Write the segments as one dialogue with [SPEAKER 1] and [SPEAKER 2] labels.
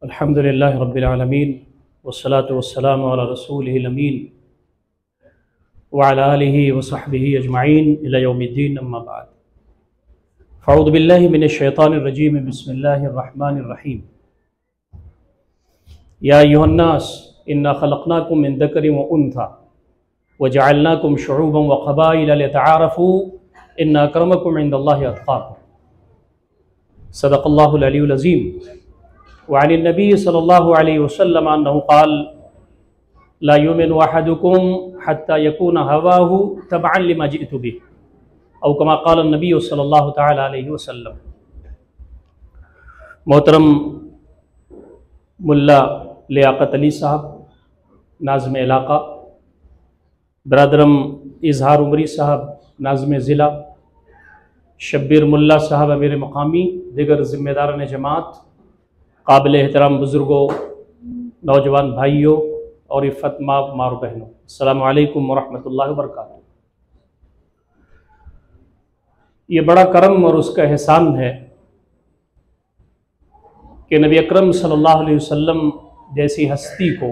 [SPEAKER 1] अल्हम्दुलिल्लाहि रब्बिल आलमीन वस्सलातु वस्सलामु अला रसूलिहिल अमीन व अला आलिहि व सहबिहि अजमईन इला यौमिद्दीन अम्मा बाद। फ़अऊज़ु बिल्लाहि मिनश शैतानिर रजीम बिस्मिल्लाहिर रहमानिर रहीम। या अय्युहन्नास इन्ना खलक़नाकुम मिन ज़करिन व उन्सा व जअलनाकुम शुऊबन व क़बाइला लितआरफ़ू इन्ना अक्रमकुम इंदल्लाहि अत्क़ाकुम। सदक़ल्लाहुल अलीयुल अज़ीम। व अन नबी सल्लल्लाहु अलैहि वसल्लम अन्नहु क़ाल ला युमिनु अहदुकुम हत्ता यकून हवाहु तबअन लिमा जिअतु बिहि औ कमा क़ाल नबी सल्लल्लाहु तआला अलैहि वसल्लम। मोहतरम मुल्ला लियाक़त अली साहब नाज़िम इलाक़ा, बरदरम इज़हार उमरी साहब नाज़िम ज़िला, शब्बीर मुल्ला साहब अमीर मकामी, दिगर ज़िम्मेदारान जमात, काबिल एहतराम बुज़ुर्गों, नौजवान भाइयों और इफ़्फ़त माँ मारू बहनों, अस्सलामु अलैकुम व रहमतुल्लाहि व बरकातुहू। ये बड़ा करम और उसका एहसान है कि नबी अकरम सल्लल्लाहु अलैहि वसल्लम जैसी हस्ती को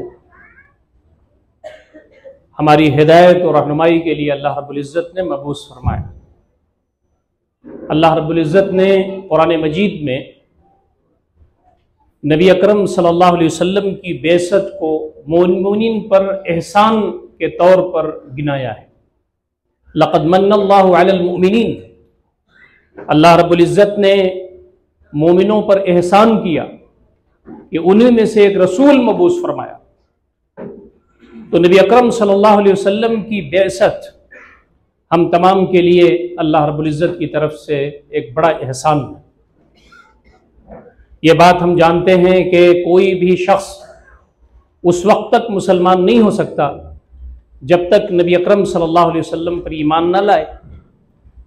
[SPEAKER 1] हमारी हिदायत और रहनुमाई के लिए अल्लाह रब्बुल इज़्ज़त ने मबूस फरमाया। अल्लाह रब्बुल इज़्ज़त ने कुरान मजीद में नबी अकरम सल्लल्लाहु अलैहि वसल्लम की बेअसत को मोमिनीन पर एहसान के तौर पर गिनाया है। लक़द मन्नल्लाहु अलल मुमिनीन, अल्लाह रब्बुल इज़्ज़त ने मोमिनों पर एहसान किया कि उन्हीं में से एक रसूल मबूस फरमाया। तो नबी अकरम सल्लल्लाहु अलैहि वसल्लम की बेअसत हम तमाम के लिए अल्लाह रब्बुल इज़्ज़त की तरफ से एक बड़ा एहसान है। ये बात हम जानते हैं कि कोई भी शख्स उस वक्त तक मुसलमान नहीं हो सकता जब तक नबी अकरम सल्लल्लाहु अलैहि वसल्लम पर ईमान न लाए,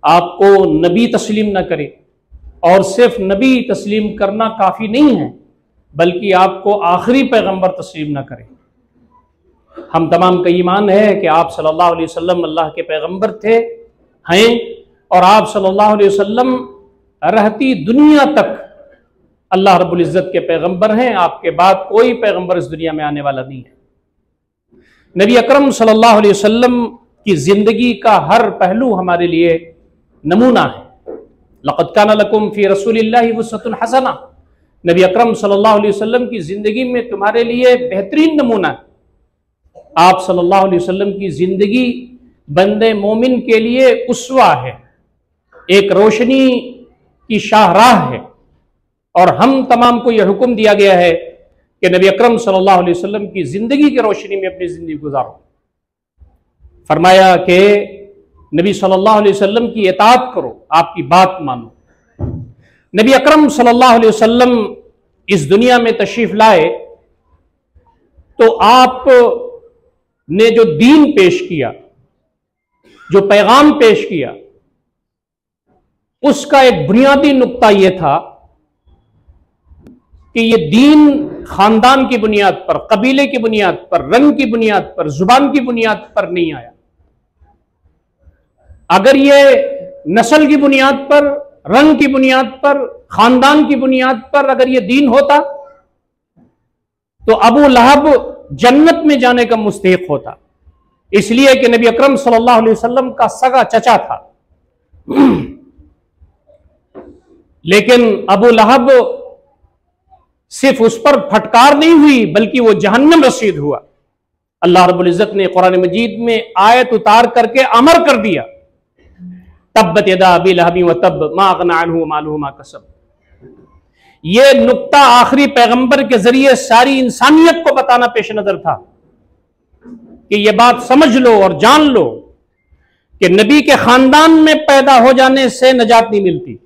[SPEAKER 1] आपको नबी तस्लीम न करे। और सिर्फ नबी तस्लीम करना काफ़ी नहीं है, बल्कि आपको आखिरी पैगंबर तस्लीम न करे। हम तमाम का ईमान है कि आप सल्लल्लाहु अलैहि वसल्लम अल्लाह के पैगंबर थे, हैं, और आप सल्लल्लाहु अलैहि वसल्लम रहती दुनिया तक अल्लाह रब्बुल इज़्ज़त के पैगंबर हैं। आपके बाद कोई पैगंबर इस दुनिया में आने वाला नहीं है। नबी अकरम सल्लल्लाहु अलैहि वसल्लम की ज़िंदगी का हर पहलू हमारे लिए नमूना है। लक़द काना लकुम फ़ी रसूलिल्लाहि उस्वतुन हसना, नबी अकरम सल्लल्लाहु अलैहि वसल्लम की ज़िंदगी में तुम्हारे लिए बेहतरीन नमूना है। आप सल्लल्लाहु अलैहि वसल्लम की ज़िंदगी बंदे मोमिन के लिए उस्वा है, एक रोशनी की शाहराह है। और हम तमाम को यह हुक्म दिया गया है कि नबी अकरम सल्लल्लाहु अलैहि वसल्लम की ज़िंदगी की रोशनी में अपनी ज़िंदगी गुजारो। फरमाया कि नबी सल्लल्लाहु अलैहि वसल्लम की इताअत करो, आपकी बात मानो। नबी अकरम सल्लल्लाहु अलैहि वसल्लम इस दुनिया में तशरीफ लाए तो आप ने जो दीन पेश किया, जो पैगाम पेश किया, उसका एक बुनियादी नुक्ता यह था कि ये दीन खानदान की बुनियाद पर, कबीले की बुनियाद पर, रंग की बुनियाद पर, जुबान की बुनियाद पर नहीं आया। अगर ये नस्ल की बुनियाद पर, रंग की बुनियाद पर, खानदान की बुनियाद पर अगर ये दीन होता तो अबू लहब जन्नत में जाने का मुस्तहिक होता, इसलिए कि नबी अकरम सल्लल्लाहु अलैहि वसल्लम का सगा चचा था। लेकिन अबू लहब सिर्फ उस पर फटकार नहीं हुई, बल्कि वो जहन्नम रसीद हुआ। अल्लाह रब्बुल इज़्ज़त ने कुरान मजीद में आयत उतार करके अमर कर दिया, तब्बत यदा अबी लहब व तब मा अग़ना अन्हु मालुहु मा कसब। ये नुक्ता आखिरी पैगंबर के जरिए सारी इंसानियत को बताना पेश नजर था कि ये बात समझ लो और जान लो कि नबी के खानदान में पैदा हो जाने से नजात नहीं मिलती,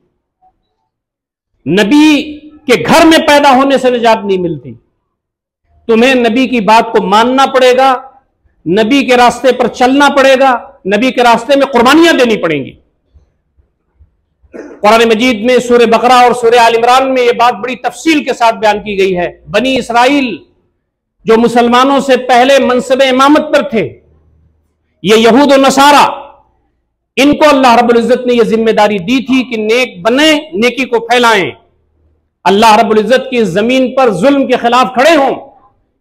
[SPEAKER 1] नबी के घर में पैदा होने से निजात नहीं मिलती। तुम्हें नबी की बात को मानना पड़ेगा, नबी के रास्ते पर चलना पड़ेगा, नबी के रास्ते में कुर्बानियां देनी पड़ेंगी। कुरान मजीद में सूरह बकरा और सूरह आल इमरान में यह बात बड़ी तफसील के साथ बयान की गई है। बनी इसराइल जो मुसलमानों से पहले मनसब इमामत पर थे, ये यहूद और नसारा, इनको अल्लाह रब्बुल इज़्ज़त ने यह जिम्मेदारी दी थी कि नेक बने, नेकी को फैलाएं। अल्लाह रब्बुल इज्जत की जमीन पर जुल्म के खिलाफ खड़े हों,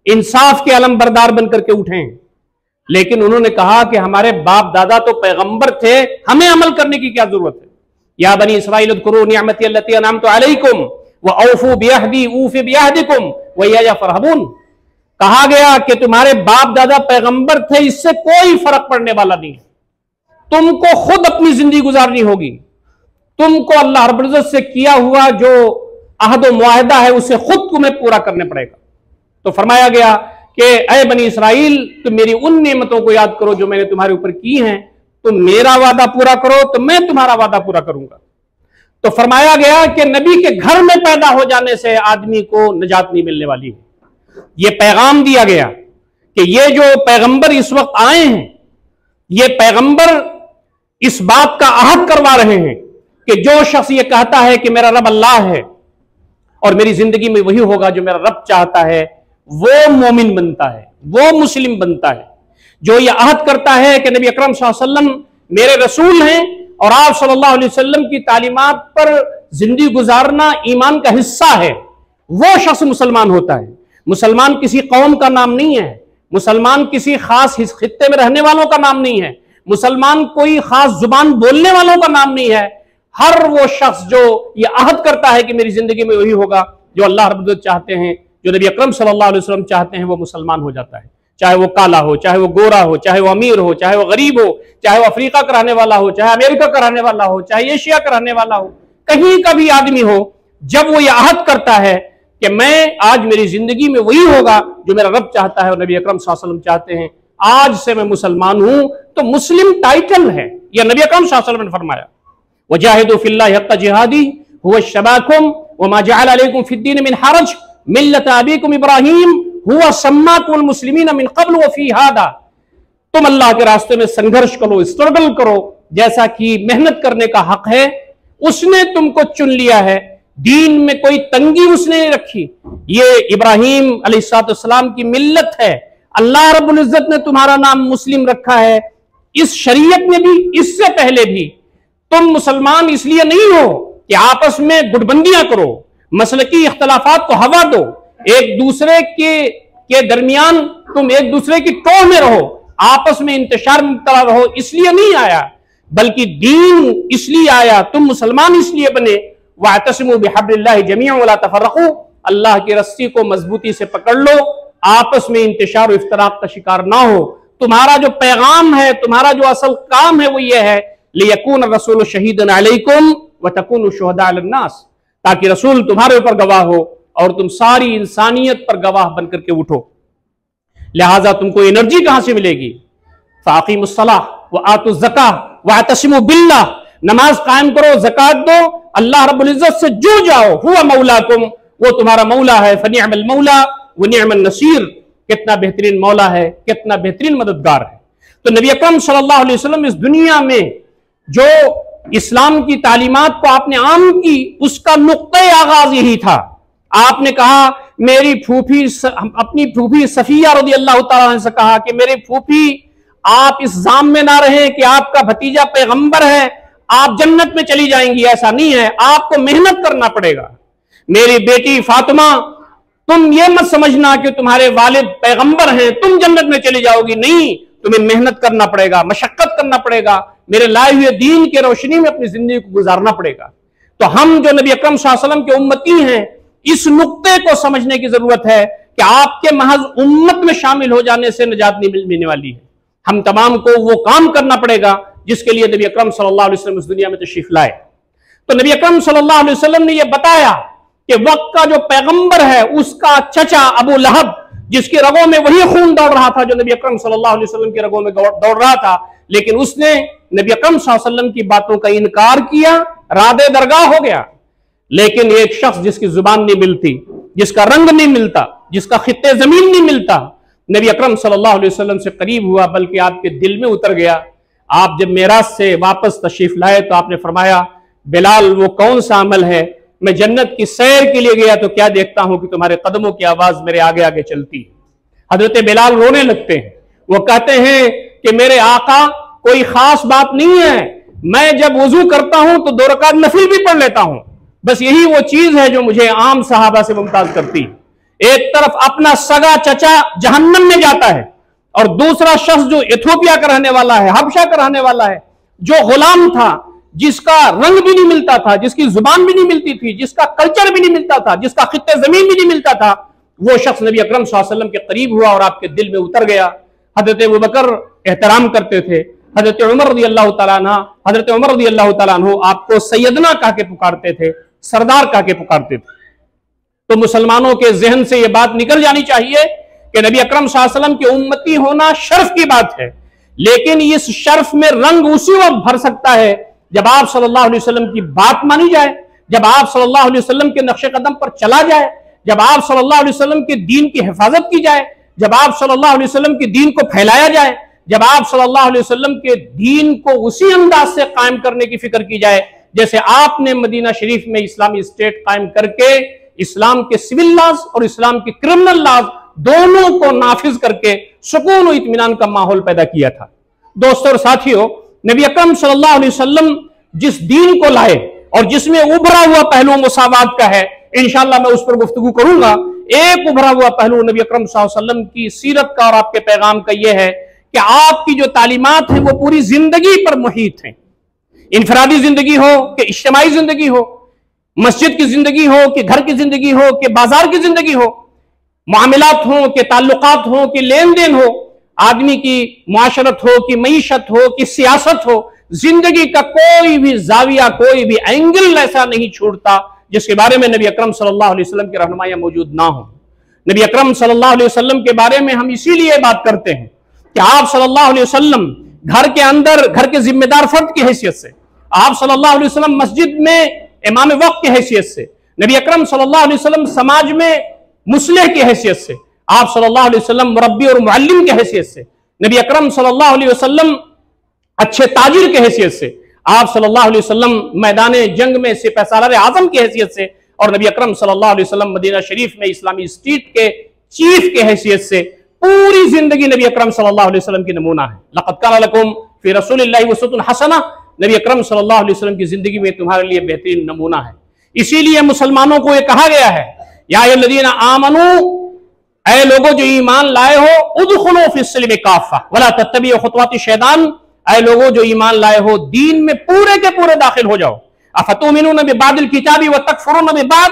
[SPEAKER 1] इंसाफ के अलम बरदार बनकर के उठें। लेकिन उन्होंने कहा कि हमारे बाप दादा तो पैगंबर थे, हमें अमल करने की क्या जरूरत है। या बनी इसराइल उज़्कुरू निअमती अल्लती अनअमतु अलैकुम व औफू बिअहदी ऊफी बिअहदिकुम व इय्या फरहबून। कहा गया कि तुम्हारे बाप दादा पैगंबर थे, इससे कोई फर्क पड़ने वाला नहीं है। तुमको खुद अपनी जिंदगी गुजारनी होगी, तुमको अल्लाह रब्बुल इज्जत से किया हुआ जो अहद व मुआहदा है उसे खुद तुम्हें पूरा करने पड़ेगा। तो फरमाया गया कि ऐ बनी इसराइल, तुम मेरी उन नेमतों को याद करो जो मैंने तुम्हारे ऊपर की हैं, तुम मेरा वादा पूरा करो तो मैं तुम्हारा वादा पूरा करूंगा। तो फरमाया गया कि नबी के घर में पैदा हो जाने से आदमी को निजात नहीं मिलने वाली है। यह पैगाम दिया गया कि ये जो पैगंबर इस वक्त आए हैं, ये पैगंबर इस बात का अहद करवा रहे हैं कि जो शख्स ये कहता है कि मेरा रब अल्लाह है और मेरी जिंदगी में वही होगा जो मेरा रब चाहता है, वो मोमिन बनता है, वो मुस्लिम बनता है। जो ये अहद करता है कि नबी अकरम सल्लल्लाहु अलैहि वसल्लम मेरे रसूल हैं और आप सल्लल्लाहु अलैहि वसल्लम की तालीमात पर जिंदगी गुजारना ईमान का हिस्सा है, वो शख्स मुसलमान होता है। मुसलमान किसी कौम का नाम नहीं है, मुसलमान किसी खास खित्ते में रहने वालों का नाम नहीं है, मुसलमान कोई खास जुबान बोलने वालों का नाम नहीं है। हर वो शख्स जो ये अहद करता है कि मेरी जिंदगी में वही होगा जो अल्लाह रब्बुल इज्जत चाहते हैं, जो नबी अकरम सल्लल्लाहु अलैहि वसल्लम चाहते हैं, वो मुसलमान हो जाता है। चाहे वो काला हो, चाहे वो गोरा हो, चाहे वो अमीर हो, चाहे वो गरीब हो, चाहे वो अफ्रीका का रहने वाला हो, चाहे अमेरिका का रहने वाला हो, चाहे एशिया का रहने वाला हो, कहीं का भी आदमी हो, जब वो ये अहद करता है कि मैं आज मेरी जिंदगी में वही होगा जो मेरा रब चाहता है और नबी अकरम सल्लल्लाहु अलैहि वसल्लम चाहते हैं, आज से मैं मुसलमान हूं, तो मुस्लिम टाइटल है। यह नबी अकरम सल्लल्लाहु अलैहि वसल्लम ने फरमाया, वजाहिदू फिल्लाहि हक्का जिहादी हुवा शबाकुम व मा जअल अलैकुम फिद्दीन मिन हरज मिल्लत अबीकुम इब्राहीम हुआ सम्माकुल मुस्लिमीन मिन क़ब्ल व फी हादा। तुम अल्लाह के रास्ते में संघर्ष करो, स्ट्रगल करो, जैसा कि मेहनत करने का हक है, उसने तुमको चुन लिया है। दीन में कोई तंगी उसने नहीं रखी। ये इब्राहीम अलैहिस्सलाम की मिल्लत है। अल्लाह रब्बुल इज्जत ने तुम्हारा नाम मुस्लिम रखा है। इस शरीयत में भी, इससे पहले भी तुम मुसलमान इसलिए नहीं हो कि आपस में गुटबंदियां करो, मसलकी इख्तलाफात को हवा दो, एक दूसरे के दरमियान तुम एक दूसरे की टोह में रहो, आपस में इंतशार में मुब्तला रहो, इसलिए नहीं आया, बल्कि दीन इसलिए आया, तुम मुसलमान इसलिए बने। वातसिमू बिहब्लिल्लाहि जमीअन वला तफर्रकू, अल्लाह की रस्सी को मजबूती से पकड़ लो, आपस में इंतशार और इफ्तराक का शिकार ना हो। तुम्हारा जो पैगाम है, तुम्हारा जो असल काम है, वो ये है लियकून रसूल शहीदन अलैकुम व तकूनु शुहदा अलन्नास, ताकि रसूल तुम्हारे ऊपर गवाह हो और तुम सारी इंसानियत पर गवाह बनकर के उठो। लिहाजा तुमको एनर्जी कहां से मिलेगी? फाक़ीमुस्सलाह व आतुज़ ज़काह व अतसिमू बिल्लाह, नमाज कायम करो, ज़कात दो, अल्लाह रब्बुल इज्जत से जुड़ जाओ। हुवा मौलाकुम, वो तुम्हारा मौला है। फनिअमल मौला व निअमन नसीर, कितना बेहतरीन मौला है, कितना बेहतरीन मददगार है। तो नबी अकरम सल्लल्लाहु अलैहि वसल्लम इस दुनिया में जो इस्लाम की तालीमात को आपने आम की, उसका नुक्ते आगाज यही था। आपने कहा, मेरी फूफी, अपनी फूफी सफिया रज़ियल्लाहु ताला से कहा कि मेरी फूफी, आप इस जाम में ना रहे कि आपका भतीजा पैगंबर है, आप जन्नत में चली जाएंगी, ऐसा नहीं है, आपको मेहनत करना पड़ेगा। मेरी बेटी फातिमा, तुम ये मत समझना कि तुम्हारे वालिद पैगंबर हैं, तुम जन्नत में चली जाओगी, नहीं, तुम्हें मेहनत करना पड़ेगा, मशक्कत करना पड़ेगा, मेरे लाए हुए दीन की रोशनी में अपनी जिंदगी को गुजारना पड़ेगा। तो हम जो नबी अकरम सल्लल्लाहु अलैहि वसल्लम के उम्मती हैं, इस नुक्ते को समझने की जरूरत है कि आपके महज उम्मत में शामिल हो जाने से निजात नहीं मिलने वाली है। हम तमाम को वो काम करना पड़ेगा जिसके लिए नबी अकरम सल्लल्लाहु अलैहि वसल्लम इस दुनिया में तशरीफ लाए। तो नबी अकरम सल्लल्लाहु अलैहि वसल्लम ने यह बताया कि वक्त का जो पैगंबर है, उसका चचा अबू लहब, जिसकी रगों में वही खून दौड़ रहा था जो नबी अकरम सल्लल्लाहु अलैहि वसल्लम की रगों में दौड़ रहा था, लेकिन उसने नबी अकरम सल्लल्लाहु अलैहि वसल्लम की बातों का इनकार किया, रादे दरगाह हो गया। लेकिन एक शख्स जिसकी जुबान नहीं मिलती, जिसका रंग नहीं मिलता, जिसका खित्ते जमीन नहीं मिलता, नबी अकरम सल्लल्लाहु अलैहि वसल्लम से करीब हुआ, बल्कि आपके दिल में उतर गया। आप जब मेराज से वापस तशरीफ लाए तो आपने फरमाया, बिलाल, वो कौन सा अमल है, मैं जन्नत की सैर के लिए गया तो क्या देखता हूं कि तुम्हारे कदमों की आवाज मेरे आगे आगे चलती है। हजरत बिलाल रोने लगते हैं, वो कहते हैं कि मेरे आका, कोई खास बात नहीं है, मैं जब वजू करता हूं तो 2 रकात नफिल भी पढ़ लेता हूं, बस यही वो चीज है जो मुझे आम सहाबा से मुमताज करती है। एक तरफ अपना सगा चचा जहन्नम में जाता है और दूसरा शख्स जो इथियोपिया का रहने वाला है, हबशा का रहने वाला है, जो गुलाम था, जिसका रंग भी नहीं मिलता था, जिसकी जुबान भी नहीं मिलती थी, जिसका कल्चर भी नहीं मिलता था, जिसका खित्ते जमीन भी नहीं मिलता था, वो शख्स नबी अकरम सल्लल्लाहु अलैहि वसल्लम के करीब हुआ और आपके दिल में उतर गया। हजरत अबू बकर एहतराम करते थे, हजरत उमर रज़ियल्लाहु तआला अन्हु, हजरत उमर रज़ियल्लाहु तआला अन्हु आपको सैयदना कह के पुकारते थे, सरदार कह के पुकारते थे। तो मुसलमानों के जहन से यह बात निकल जानी चाहिए कि नबी अकरम सल्लल्लाहु अलैहि वसल्लम के उम्मती होना शर्फ की बात है, लेकिन इस शर्फ में रंग उसी वक्त भर सकता है जब आप सल्लल्लाहु अलैहि वसल्लम की बात मानी जाए, जब आप सल्लल्लाहु अलैहि वसल्लम के नक्शे कदम पर चला जाए, जब आप सल्लल्लाहु अलैहि वसल्लम के दीन की हिफाजत की जाए, जब आप सल्लल्लाहु अलैहि वसल्लम के दीन को फैलाया जाए, जब आप सल्लल्लाहु अलैहि वसल्लम के दीन को उसी अंदाज से कायम करने की फिक्र की जाए जैसे आपने मदीना शरीफ में इस्लामी स्टेट कायम करके इस्लाम के सिविल लॉज और इस्लाम के क्रिमिनल लॉज दोनों को नाफिज करके सुकून और इत्मीनान का माहौल पैदा किया था। दोस्तों और साथियों, नबी अकरम सल्लल्लाहु अलैहि वसल्लम जिस दीन को लाए और जिसमें उभरा हुआ पहलू मुसावात का है, इंशाअल्लाह मैं उस पर गुफ्तगू करूंगा। एक उभरा हुआ पहलू नबी अकरम सल्लल्लाहु अलैहि वसल्लम की सीरत का और आपके पैगाम का यह है कि आपकी जो तालीमात है वो पूरी जिंदगी पर मुहित है। इनफरादी जिंदगी हो कि इज्तिमाई जिंदगी हो, मस्जिद की जिंदगी हो कि घर की जिंदगी हो कि बाजार की जिंदगी हो, मामलात हो कि ताल्लुकात हो कि लेन देन हो, आदमी की मुआशरत हो कि मईशत हो कि सियासत हो, जिंदगी का कोई भी जाविया, कोई भी एंगल ऐसा नहीं छूटता जिसके बारे में नबी अकरम सल्लल्लाहु अलैहि वसल्लम की रहनुमाइयां मौजूद ना हो। नबी अकरम सल्लल्लाहु अलैहि वसल्लम के बारे में हम इसीलिए बात करते हैं कि आप सल्लल्लाहु अलैहि वसल्लम घर के अंदर घर के जिम्मेदार फर्द की हैसियत से, आप सल्लल्लाहु अलैहि वसल्लम मस्जिद में इमाम वक्त की हैसियत से, नबी अकरम सल्लल्लाहु अलैहि वसल्लम समाज में मुस्लिह की हैसियत से, आप सल्लल्लाहु अलैहि वसल्लम मुरब्बी और मुअल्लिम की हैसियत से, नबी अकरम सल्लल्लाहु अलैहि वसल्लम अच्छे ताजिर की हैसियत से, आप सल्लल्लाहु अलैहि वसल्लम मैदान जंग में सिपहसालार आजम की हैसियत से, और नबी अकरम सल्लल्लाहु अलैहि वसल्लम मदीना शरीफ में इस्लामी स्टेट के चीफ के हैसियत से पूरी जिंदगी नबी अकरम सल्लल्लाहु अलैहि वसल्लम की नमूना है। लक़द काना लकुम फ़ी रसूलिल्लाहि उस्वतुन हसना, नबी अकरम सल्लल्लाहु अलैहि वसल्लम की जिंदगी में तुम्हारे लिए बेहतरीन नमूना है। इसीलिए मुसलमानों को यह कहा गया है, या अय्युहल्लज़ीना आमनू, ऐ लोगों जो ईमान लाए हो, उदखुलू फ़िस्सिल्मि काफ़ा वला तत्तबिउ खुतवाति शैतान, ऐ लोगों जो ईमान लाए हो दीन में पूरे के पूरे दाखिल हो जाओ। अफतुमिनून बिबादिल किताबी व तकफुरून बिबाद,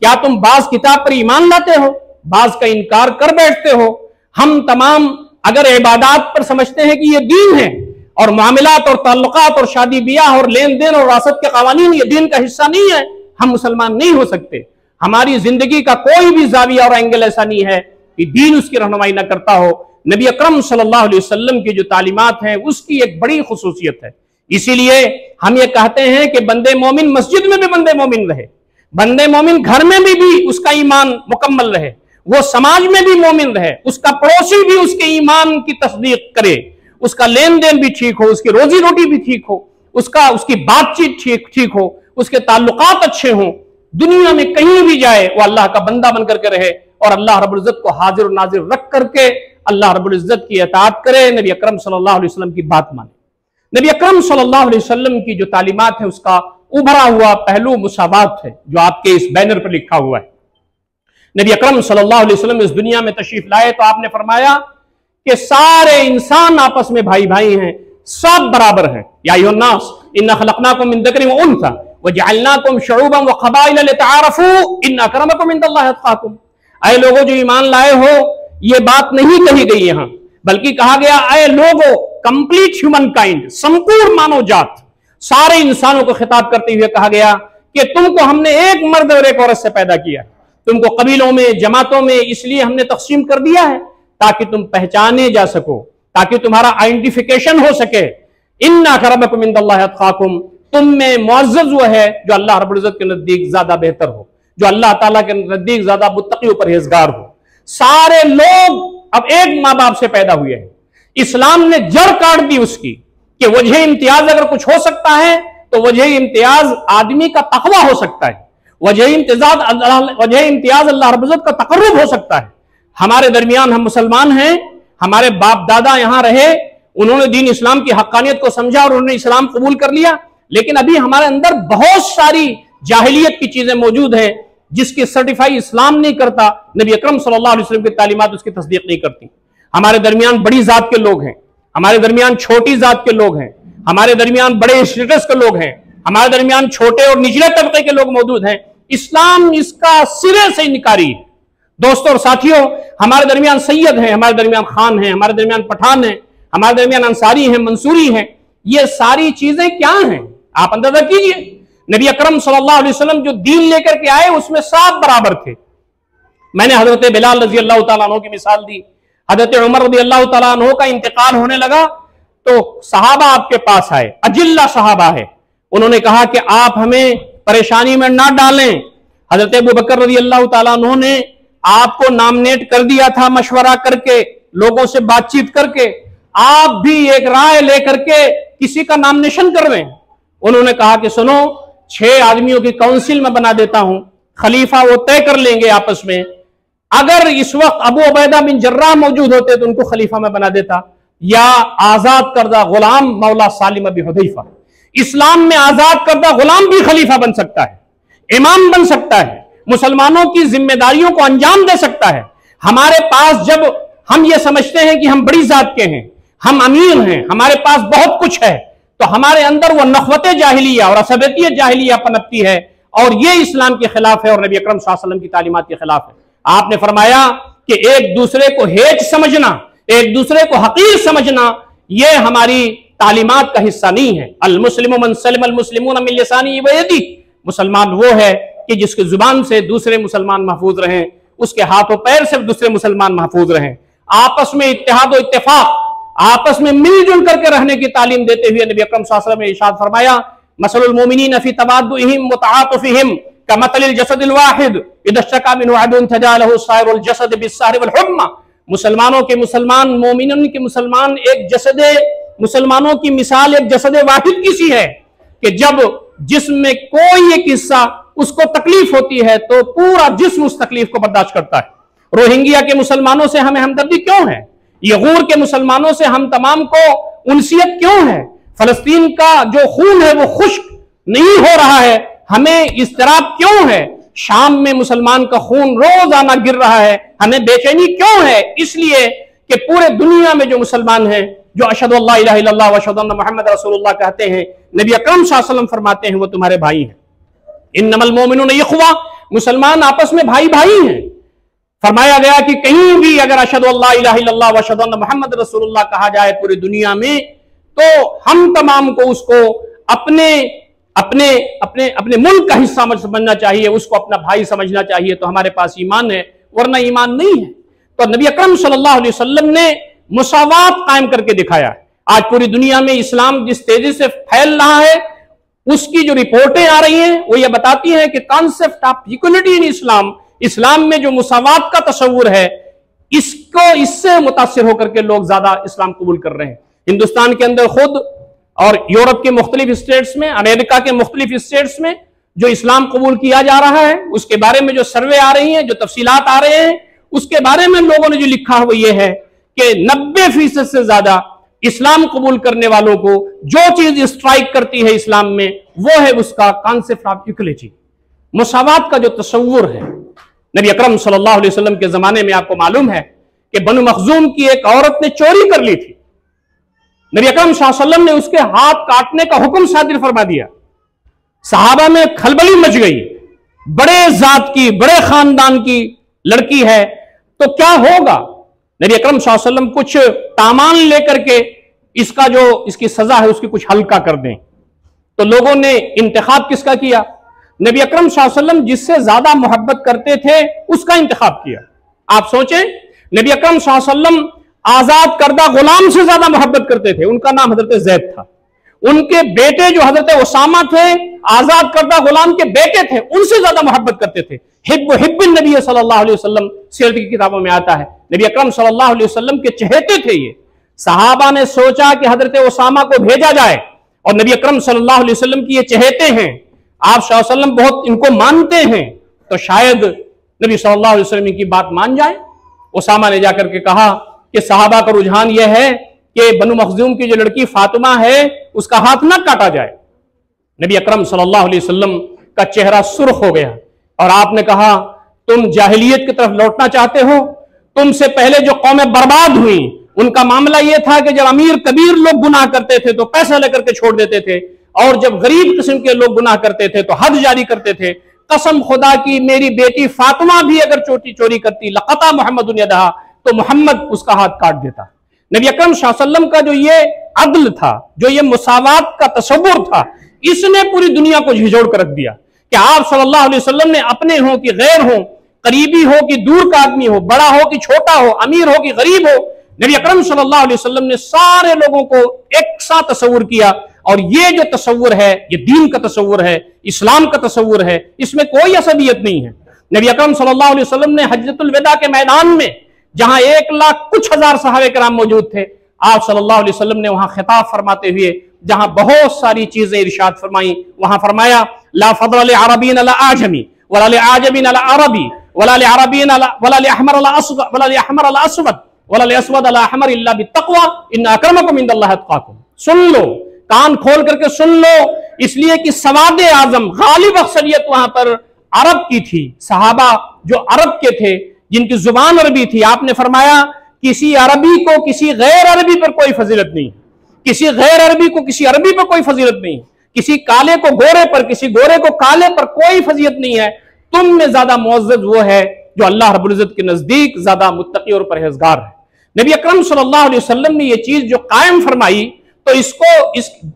[SPEAKER 1] क्या तुम बाज किताब पर ईमान लाते हो, बाज का इनकार कर बैठते हो। हम तमाम अगर इबादात पर समझते हैं कि ये दीन है और मामलात और ताल्लुकात और शादी ब्याह और लेन देन और विरासत के कवानीन ये दीन का हिस्सा नहीं है, हम मुसलमान नहीं हो सकते। हमारी जिंदगी का कोई भी जाविया और एंगल ऐसा नहीं है कि दीन उसकी रहनुमाई न करता हो। नबी अकरम सल्लल्लाहु अलैहि वसल्लम की जो तालीमात हैं उसकी एक बड़ी खुसूसियत है। इसीलिए हम ये कहते हैं कि बंदे मोमिन मस्जिद में भी बंदे मोमिन रहे, बंदे मोमिन घर में भी उसका ईमान मुकम्मल रहे, वो समाज में भी मोमिन रहे, उसका पड़ोसी भी उसके ईमान की तस्दीक करे, उसका लेन देन भी ठीक हो, उसकी रोजी रोटी भी ठीक हो, उसकी बातचीत ठीक हो, उसके ताल्लुकात अच्छे हों, दुनिया में कहीं भी जाए वो अल्लाह का बंदा बन करके रहे और अल्लाह रब्बुल इज्जत को हाजिर और नाजिर रख करके अल्लाह रब्बुल इज्जत की इताअत करे, नबी अकरम सल्लल्लाहु अलैहि वसल्लम की बात माने। नबी अकरम सल्लल्लाहु अलैहि वसल्लम की जो तालीमात है उसका उभरा हुआ पहलू मुसावात है जो आपके इस बैनर पर लिखा हुआ है। नबी अकरम सल्लल्लाहु अलैहि वसल्लम इस दुनिया में तशरीफ लाए तो आपने फरमाया कि सारे इंसान आपस में भाई भाई हैं, सब बराबर हैं। या अय्युहन्नास इन्ना खलक़नाकुम मिन ज़करिन व उन्सा व जअलनाकुम शुऊबन व क़बाइला लितआरफू इन्ना अक्रमकुम इंदल्लाहि अत्क़ाकुम। ऐ लोगों जो ईमान लाए हो, ये बात नहीं कही गई यहां, बल्कि कहा गया ऐ लोगों, कंप्लीट ह्यूमन काइंड, संपूर्ण मानव जात, सारे इंसानों को खिताब करते हुए कहा गया कि तुमको हमने एक मर्द और एक औरत से पैदा किया, तुमको कबीलों में जमातों में इसलिए हमने तकसीम कर दिया है ताकि तुम पहचाने जा सको, ताकि तुम्हारा आइडेंटिफिकेशन हो सके। इन्ना अक्रमकुम इंदल्लाहि अत्क़ाकुम, तुम में मुअज़्ज़ज़ वो है जो अल्लाह रब्बुल इज्जत के नजदीक ज्यादा बेहतर हो, जो अल्लाह ताला के नजदीक ज्यादा मुत्तकी और परहेजगार हो। सारे लोग अब एक माँ बाप से पैदा हुए हैं। इस्लाम ने जड़ काट दी उसकी कि वजह इम्तियाज अगर कुछ हो सकता है तो वजह इम्तियाज आदमी का तकवा हो सकता है, वजह इम्तियाज अल्लाह रब्बुल इज्जत का तकर्रुब हो सकता है। हमारे दरमियान हम मुसलमान हैं, हमारे बाप दादा यहां रहे, उन्होंने दीन इस्लाम की हक्कानियत को समझा और उन्होंने इस्लाम कबूल कर लिया, लेकिन अभी हमारे अंदर बहुत सारी जाहिलियत की चीजें मौजूद हैं जिसकी सर्टिफाई इस्लाम नहीं करता, नबी अकरम सल्लल्लाहु अलैहि वसल्लम की तालीमात उसकी तस्दीक नहीं करती। हमारे दरमियान बड़ी जात के लोग हैं, हमारे दरमियान छोटी जात के लोग हैं, हमारे दरमियान बड़े स्टेटस के लोग हैं, हमारे दरमियान छोटे और निचले तबके के लोग मौजूद हैं। इस्लाम इसका सिरे से इनकारी है। दोस्तों और साथियों, हमारे दरमियान सैयद हैं, हमारे दरमियान खान हैं, हमारे दरमियान पठान हैं, हमारे दरमियान अंसारी हैं, मंसूरी हैं। ये सारी चीजें क्या हैं? आप अंदाजा कीजिए। नबी अकरम सल्लल्लाहु अलैहि वसल्लम जो दीन लेकर के आए उसमें सब बराबर थे। मैंने हजरत बिलाल रजी अल्लाह तआला अन्हु की मिसाल दी। हजरत उमर रजी अल्लाह तआला अन्हु का इंतकाल होने लगा तो सहाबा आपके पास आए, अजिल्ला सहाबा है। उन्होंने कहा कि आप हमें परेशानी में ना डालें। हजरत अबू बकर रजी अल्लाह तआला अन्हु ने आपको नॉमिनेट कर दिया था, मशवरा करके, लोगों से बातचीत करके, आप भी एक राय लेकर के किसी का नॉमिनेशन करवें। उन्होंने कहा कि सुनो, 6 आदमियों की काउंसिल में बना देता हूं, खलीफा वो तय कर लेंगे आपस में। अगर इस वक्त अबू उबैदा बिन जर्राह मौजूद होते तो उनको खलीफा में बना देता, या आजाद करदा गुलाम मौला सालिम बिन हुदैफा। इस्लाम में आजाद करदा गुलाम भी खलीफा बन सकता है, इमाम बन सकता है, मुसलमानों की जिम्मेदारियों को अंजाम दे सकता है। हमारे पास जब हम ये समझते हैं कि हम बड़ी जात के हैं, हम अमीर हैं, हमारे पास बहुत कुछ है, तो हमारे अंदर वो नखवत जाहिलिया और असबियत जाहिलिया पनपती है, और ये इस्लाम के खिलाफ है और नबी अकरम सल्लल्लाहु अलैहि वसल्लम की तालीमात के खिलाफ है। आपने फरमाया कि एक दूसरे को हेच समझना, एक दूसरे को हकीर समझना, यह हमारी तालीमात का हिस्सा नहीं है। अल मुस्लिमु मन सलिम अल मुस्लिमून मिन लिसानिही व यदिही। मुसलमान वो है कि जिसकी जुबान से दूसरे मुसलमान महफूज रहें, उसके हाथों पैर से दूसरे मुसलमान महफूज रहें। आपस में इत्तेहाद और इत्तेफाक, आपस में मिलजुल करके रहने की तालीम देते हुए नबी अकरम सल्लल्लाहु अलैहि वसल्लम ने इरशाद फरमाया, मसलुल मुमिनीन फी तवाद्दुहिम व तआतुफिहिम कमतलिल जसदिल वाहिद इज़ा इश्तका मिनहु अदुन तजालहु साइरुल जसद बिस्सहर वल हुम्मा। मुसलमानों के मुसलमान, मोमिनों के मुसलमान एक जसदे, मुसलमानों की मिसाल एक जसदे वाहिद की सी है कि जब जिस्म में कोई एक हिस्सा उसको तकलीफ होती है तो पूरा जिस्म उस तकलीफ को बर्दाश्त करता है। रोहिंग्या के मुसलमानों से हमें हमदर्दी क्यों है? यहूर के मुसलमानों से हम तमाम को उनसियत क्यों है? फलस्तीन का जो खून है वो खुश्क नहीं हो रहा है, हमें इस्तराब क्यों है? शाम में मुसलमान का खून रोजाना गिर रहा है, हमें बेचैनी क्यों है? इसलिए कि पूरे दुनिया में जो मुसलमान हैं, जो अशहदु अल्ला इलाहा इल्लल्लाह व अशहदु अन्ना मुहम्मद रसूलुल्लाह कहते हैं, नबी अकरम सल्लल्लाहु अलैहि वसल्लम फरमाते हैं वो तुम्हारे भाई हैं। इन्नमल मोमिनून इख्वा, मुसलमान आपस में भाई भाई हैं। फरमाया गया कि कहीं भी अगर अशहदु अल्ला इलाहा इल्लल्लाह व अशहदु अन्ना मुहम्मद रसूलुल्लाह कहा जाए पूरी दुनिया में, तो हम तमाम को उसको अपने अपने अपने अपने मुल्क का हिस्सा समझना चाहिए, उसको अपना भाई समझना चाहिए। तो हमारे पास ईमान है, वरना ईमान नहीं है। तो नबी अकरम सल्लल्लाहु अलैहि वसल्लम ने मुसावात कायम करके दिखाया है। आज पूरी दुनिया में इस्लाम जिस तेजी से फैल रहा है, उसकी जो रिपोर्टें आ रही हैं वो ये बताती हैं कि कॉन्सेप्ट ऑफ इक्वलिटी इन इस्लाम, इस्लाम में जो मुसावात का तस्वुर है, इससे मुतासिर होकर के लोग ज्यादा इस्लाम कबूल कर रहे हैं। हिंदुस्तान के अंदर खुद और यूरोप के मुख्तलिफ स्टेट्स में, अमेरिका के मुख्तलिफ स्टेट्स में जो इस्लाम कबूल किया जा रहा है, उसके बारे में जो सर्वे आ रही हैं, जो तफसीलात आ रहे हैं, उसके बारे में लोगों ने जो लिखा है वो ये है कि 90% से ज्यादा इस्लाम कबूल करने वालों को जो चीज स्ट्राइक करती है इस्लाम में, वो है उसका कॉन्सेप्ट ऑफ इक्वलिटी, मुसावात का जो तस्वुर है। नबी अकरम सल्लल्लाहु अलैहि वसल्लम के जमाने में आपको मालूम है कि बनु मखजूम की एक औरत ने चोरी कर ली थी। नबी अकरम सल्लल्लाहु अलैहि वसल्लम ने उसके हाथ काटने का हुक्म सादिर फरमा दिया। सहाबा में खलबली मच गई, बड़े जात की, बड़े खानदान की लड़की है, तो क्या होगा? नबी अकरम सल्लल्लाहु अलैहि वसल्लम कुछ तामान लेकर के इसकी सजा है उसकी कुछ हल्का कर दें। तो लोगों ने इंतखाब किसका किया? नबी अकरम सल्लल्लाहु अलैहि वसल्लम जिससे ज्यादा मोहब्बत करते थे उसका इंतखाब किया। आप सोचें, नबी अकरम सल्लल्लाहु अलैहि वसल्लम आजाद करदा गुलाम से ज्यादा मोहब्बत करते थे, उनका नाम हजरत जैद था। उनके बेटे जो हजरत उसामा थे, आजाद करदा गुलाम के बेटे थे, उनसे ज्यादा मोहब्बत करते थे। हिब्बुन नबी सल्लल्लाहु अलैहि वसल्लम सीरत की किताबों में आता है। नबी अकरम सल्लल्लाहु अलैहि वसल्लम के चहेते थे ये। सहाबा ने सोचा कि हजरत उसामा को भेजा जाए, और नबी अकरम सल्लल्लाहु अलैहि वसल्लम की ये चहेते हैं, आप सल्लल्लाहु अलैहि वसल्लम बहुत इनको मानते हैं, तो शायद नबी सल्लल्लाहु अलैहि वसल्लम की बात मान जाए। उसामा ने जाकर के कहा कि सहाबा का रुझान यह है कि बनु मखजूम की जो लड़की फातिमा है उसका हाथ न काटा जाए। नबी अकरम सल्लल्लाहु अलैहि वसल्लम का चेहरा सुर्ख हो गया और आपने कहा, तुम जाहिलियत की तरफ लौटना चाहते हो? तुमसे पहले जो कौमें बर्बाद हुई उनका मामला यह था कि जब अमीर कबीर लोग गुनाह करते थे तो पैसा लेकर के छोड़ देते थे, और जब गरीब किस्म के लोग गुनाह करते थे तो हद जारी करते थे। कसम खुदा की, मेरी बेटी फातिमा भी अगर चोरी करती लक़ता मुहम्मद यदहा, तो मोहम्मद उसका हाथ काट देता। नबी अकरम सल्लल्लाहु अलैहि वसल्लम का जो ये अदल था, जो ये मुसावात का तसव्वुर था, इसने पूरी दुनिया को झिझोड़ कर रख दिया कि आप सल्लल्लाहु अलैहि वसल्लम ने अपने हो कि गैर हो, करीबी हो कि दूर का आदमी हो, बड़ा हो कि छोटा हो, अमीर हो कि गरीब हो, नबी अकरम सल्लल्लाहु अलैहि वसल्लम ने सारे लोगों को एक साथ तसव्वुर किया। और ये जो तसव्वुर है, ये दीन का तसव्वुर है, इस्लाम का तसव्वुर है, इसमें कोई असबियत नहीं है। नबी अकरम सल्लल्लाहु अलैहि वसल्लम ने हज्जतुल विदा के मैदान में, जहां 1,00,000 कुछ हजार सहाबे कराम मौजूद थे, आप सल्लल्लाहु अलैहि वसल्लम ने वहां खिताब फरमाते हुए जहां बहुत सारी चीजें इरशाद फरमाई, वहां फरमाया, ला फदल लि अरबीन अला आजमी वला लि आजमीन अला अरबी वला लि अरबीन अला वला लि अहमर अला असवद वला लि अहमर अला असवद वला लि असवद अला अहमर इल्ला बित्तक़वा इन्न अक्रमकुम इंदल्लाहि अत्क़ाकुम। सुन लो, कान खोल करके सुन लो, इसलिए कि सवाद आजम गालिब अक्सरियत वहां पर अरब की थी, सहाबा जो अरब के थे, जिनकी जुबान अरबी थी। आपने फरमाया, किसी अरबी को किसी गैर अरबी पर कोई फजीलत नहीं, किसी गैर अरबी को किसी अरबी पर कोई फजीलत नहीं, किसी काले को गोरे पर, किसी गोरे को काले पर कोई फजीलत नहीं है। तुम में ज्यादा मुअज़्ज़ज़ वो है जो अल्लाह रब्बुल इज़्ज़त के नजदीक ज्यादा मुत्तकी और परहेजगार है। नबी अकरम सल्लल्लाहु अलैहि वसल्लम ने ये चीज जो कायम फरमाई, तो इस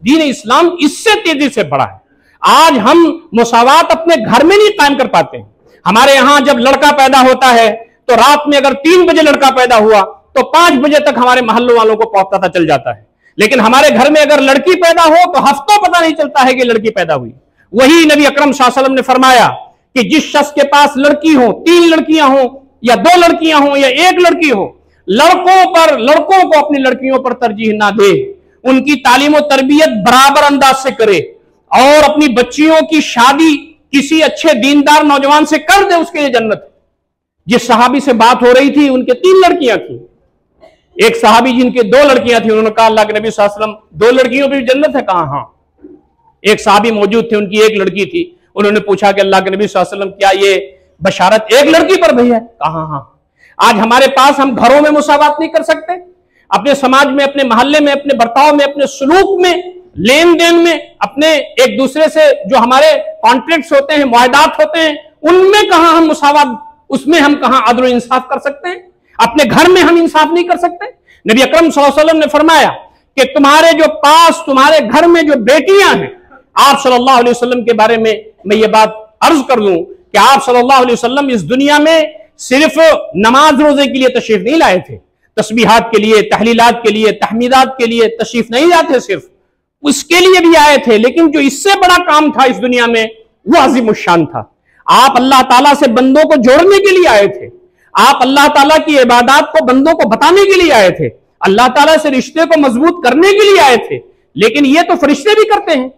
[SPEAKER 1] दीन इस्लाम इससे तेजी से बढ़ा है। आज हम मुसावात अपने घर में नहीं कायम कर पाते। हमारे यहां जब लड़का पैदा होता है तो रात में अगर 3 बजे लड़का पैदा हुआ तो 5 बजे तक हमारे मोहल्लों वालों को पता चल जाता है। लेकिन हमारे घर में अगर लड़की पैदा हो तो हफ्तों पता नहीं चलता है कि लड़की पैदा हुई। वही नबी अकरम सल्लल्लाहु अलैहि वसल्लम ने फरमाया कि जिस शख्स के पास लड़की हो, 3 लड़कियां हो या 2 लड़कियां हो या 1 लड़की हो, लड़कों को अपनी लड़कियों पर तरजीह ना दे, उनकी तालीम और तरबियत बराबर अंदाज से करे और अपनी बच्चियों की शादी किसी अच्छे दीनदार नौजवान से कर दे, उसके लिए जन्नत है। जिस सहाबी से बात हो रही थी उनके 3 लड़कियां थी। एक सहाबी जिनके 2 लड़कियां थी, उन्होंने कहा अल्लाह के नबी सल्लल्लाहु अलैहि वसल्लम 2 लड़कियों पर भी जन्नत है? कहा हाँ। एक सहाबी मौजूद थे, उनकी 1 लड़की थी, उन्होंने पूछा कि अल्लाह के नबी सल्लल्लाहु अलैहि वसल्लम क्या ये बशारत 1 लड़की पर भी है? कहा हाँ। आज हमारे पास, हम घरों में मुसावात नहीं कर सकते, अपने समाज में, अपने मोहल्ले में, अपने बर्ताव में, अपने सलूक में, लेन देन में, अपने एक दूसरे से जो हमारे कॉन्ट्रैक्ट्स होते हैं, मुआहदात होते हैं, उनमें कहां हम मुसावात, उसमें हम कहां अदल और इंसाफ कर सकते हैं? अपने घर में हम इंसाफ नहीं कर सकते? नबी अकरम सल्लल्लाहु अलैहि वसल्लम ने फरमाया कि तुम्हारे जो पास, तुम्हारे घर में जो बेटियां हैं, आप सल्लल्लाहु अलैहि वसल्लम के बारे में मैं ये बात अर्ज कर दूं कि आप सल्लल्लाहु अलैहि वसल्लम इस दुनिया में सिर्फ नमाज रोजे के लिए तशरीफ नहीं लाए थे, तस्बीहात के लिए, तहलीलात के लिए, तहमीदात के लिए तशरीफ नहीं लाते, सिर्फ उसके लिए भी आए थे। लेकिन जो इससे बड़ा काम था इस दुनिया में, वो अज़ीमुश्शान था। आप अल्लाह ताला से बंदों को जोड़ने के लिए आए थे, आप अल्लाह ताला की इबादत को बंदों को बताने के लिए आए थे, अल्लाह ताला से रिश्ते को मजबूत करने के लिए आए थे। लेकिन ये तो फरिश्ते भी करते हैं,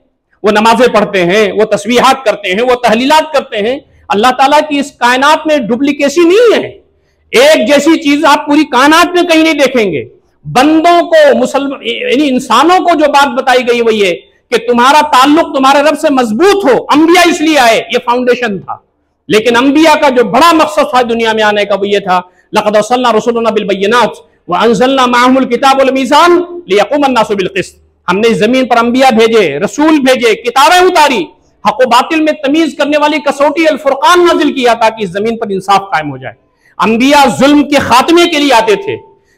[SPEAKER 1] वो नमाजें पढ़ते हैं, वो तस्बीहात करते हैं, वो तहलीलात करते हैं। अल्लाह ताला की इस कायनात में डुप्लीकेसी नहीं है, एक जैसी चीज आप पूरी कायनात में कहीं नहीं देखेंगे। बंदों को, मुसलमान यानी इंसानों को जो बात बताई गई वो ये कि तुम्हारा ताल्लुक तुम्हारे रब से मजबूत हो। अंबिया इसलिए आए, ये फाउंडेशन था। लेकिन अंबिया का जो बड़ा मकसद था दुनिया में आने का वो ये था, लक़द अर्सलना रसूलना बिल बय्यिनात व अंज़लना मअहुल किताब वल मीज़ान लियक़ूम अन्नासु बिल क़िस्त। हमने इस जमीन पर अंबिया भेजे, रसूल भेजे, किताबें उतारी, हक़ व बातिल में तमीज करने वाली कसौटी अल फुरक़ान नाज़िल किया ताकि इस जमीन पर इंसाफ कायम हो जाए। अंबिया जुल्म के खात्मे के लिए आते थे,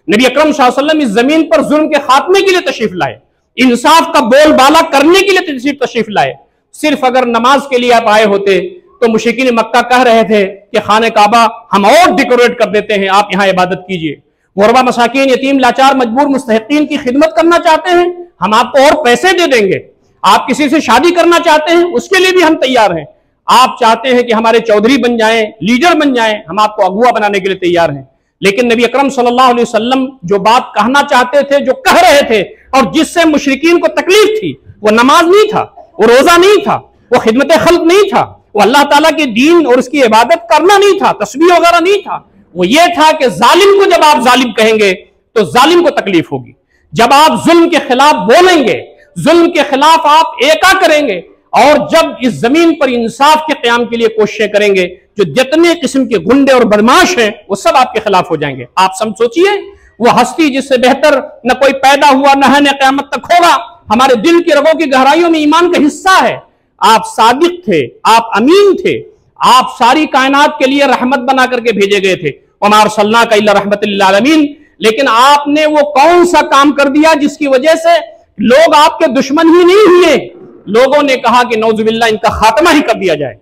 [SPEAKER 1] नबी अकरम सल्लल्लाहु अलैहि वसल्लम इस जमीन पर जुल्म के खात्मे के लिए तशरीफ लाए, इंसाफ का बोलबाला करने के लिए तशरीफ लाए। सिर्फ अगर नमाज के लिए आप आए होते तो मुशरिकीन मक्का कह रहे थे कि खाने काबा हम और डेकोरेट कर देते हैं, आप यहाँ इबादत कीजिए। गुरबा मसाकीन, यतीम, लाचार, मजबूर, मुस्तहिकीन की खिदमत करना चाहते हैं, हम आपको और पैसे दे देंगे। आप किसी से शादी करना चाहते हैं, उसके लिए भी हम तैयार हैं। आप चाहते हैं कि हमारे चौधरी बन जाएं, लीडर बन जाएं, हम आपको अगुआ बनाने के लिए तैयार हैं। लेकिन नबी अकरम सल्लल्लाहु अलैहि वसल्लम जो बात कहना चाहते थे, जो कह रहे थे, और जिससे मुशरिकीन को तकलीफ थी, वो नमाज नहीं था, वो रोजा नहीं था, वो खिदमत खल्क नहीं था, वो अल्लाह ताला के दीन और उसकी इबादत करना नहीं था, तस्बीह वगैरह नहीं था। वो ये था कि जालिम को जब आप जालिम कहेंगे तो जालिम को तकलीफ होगी। जब आप जुल्म के खिलाफ बोलेंगे, जुल्म के खिलाफ आप एका करेंगे, और जब इस जमीन पर इंसाफ के क्याम के लिए कोशिशें करेंगे, जो जितने किस्म के गुंडे और बदमाश हैं वो सब आपके खिलाफ हो जाएंगे। आप सब सोचिए, वो हस्ती जिससे बेहतर न कोई पैदा हुआ न है न क़यामत तक होगा, हमारे दिल की रगों की गहराइयों में ईमान का हिस्सा है। आप सादिक थे, आप अमीन थे, आप सारी कायनात के लिए रहमत बना करके भेजे गए थे, वमा अरसलनाका इल्ला रहमतल लिल आलमीन। लेकिन आपने वो कौन सा काम कर दिया जिसकी वजह से लोग आपके दुश्मन ही नहीं हुए, लोगों ने कहा कि नौजुबिल्लाह इनका खात्मा ही कर दिया जाए।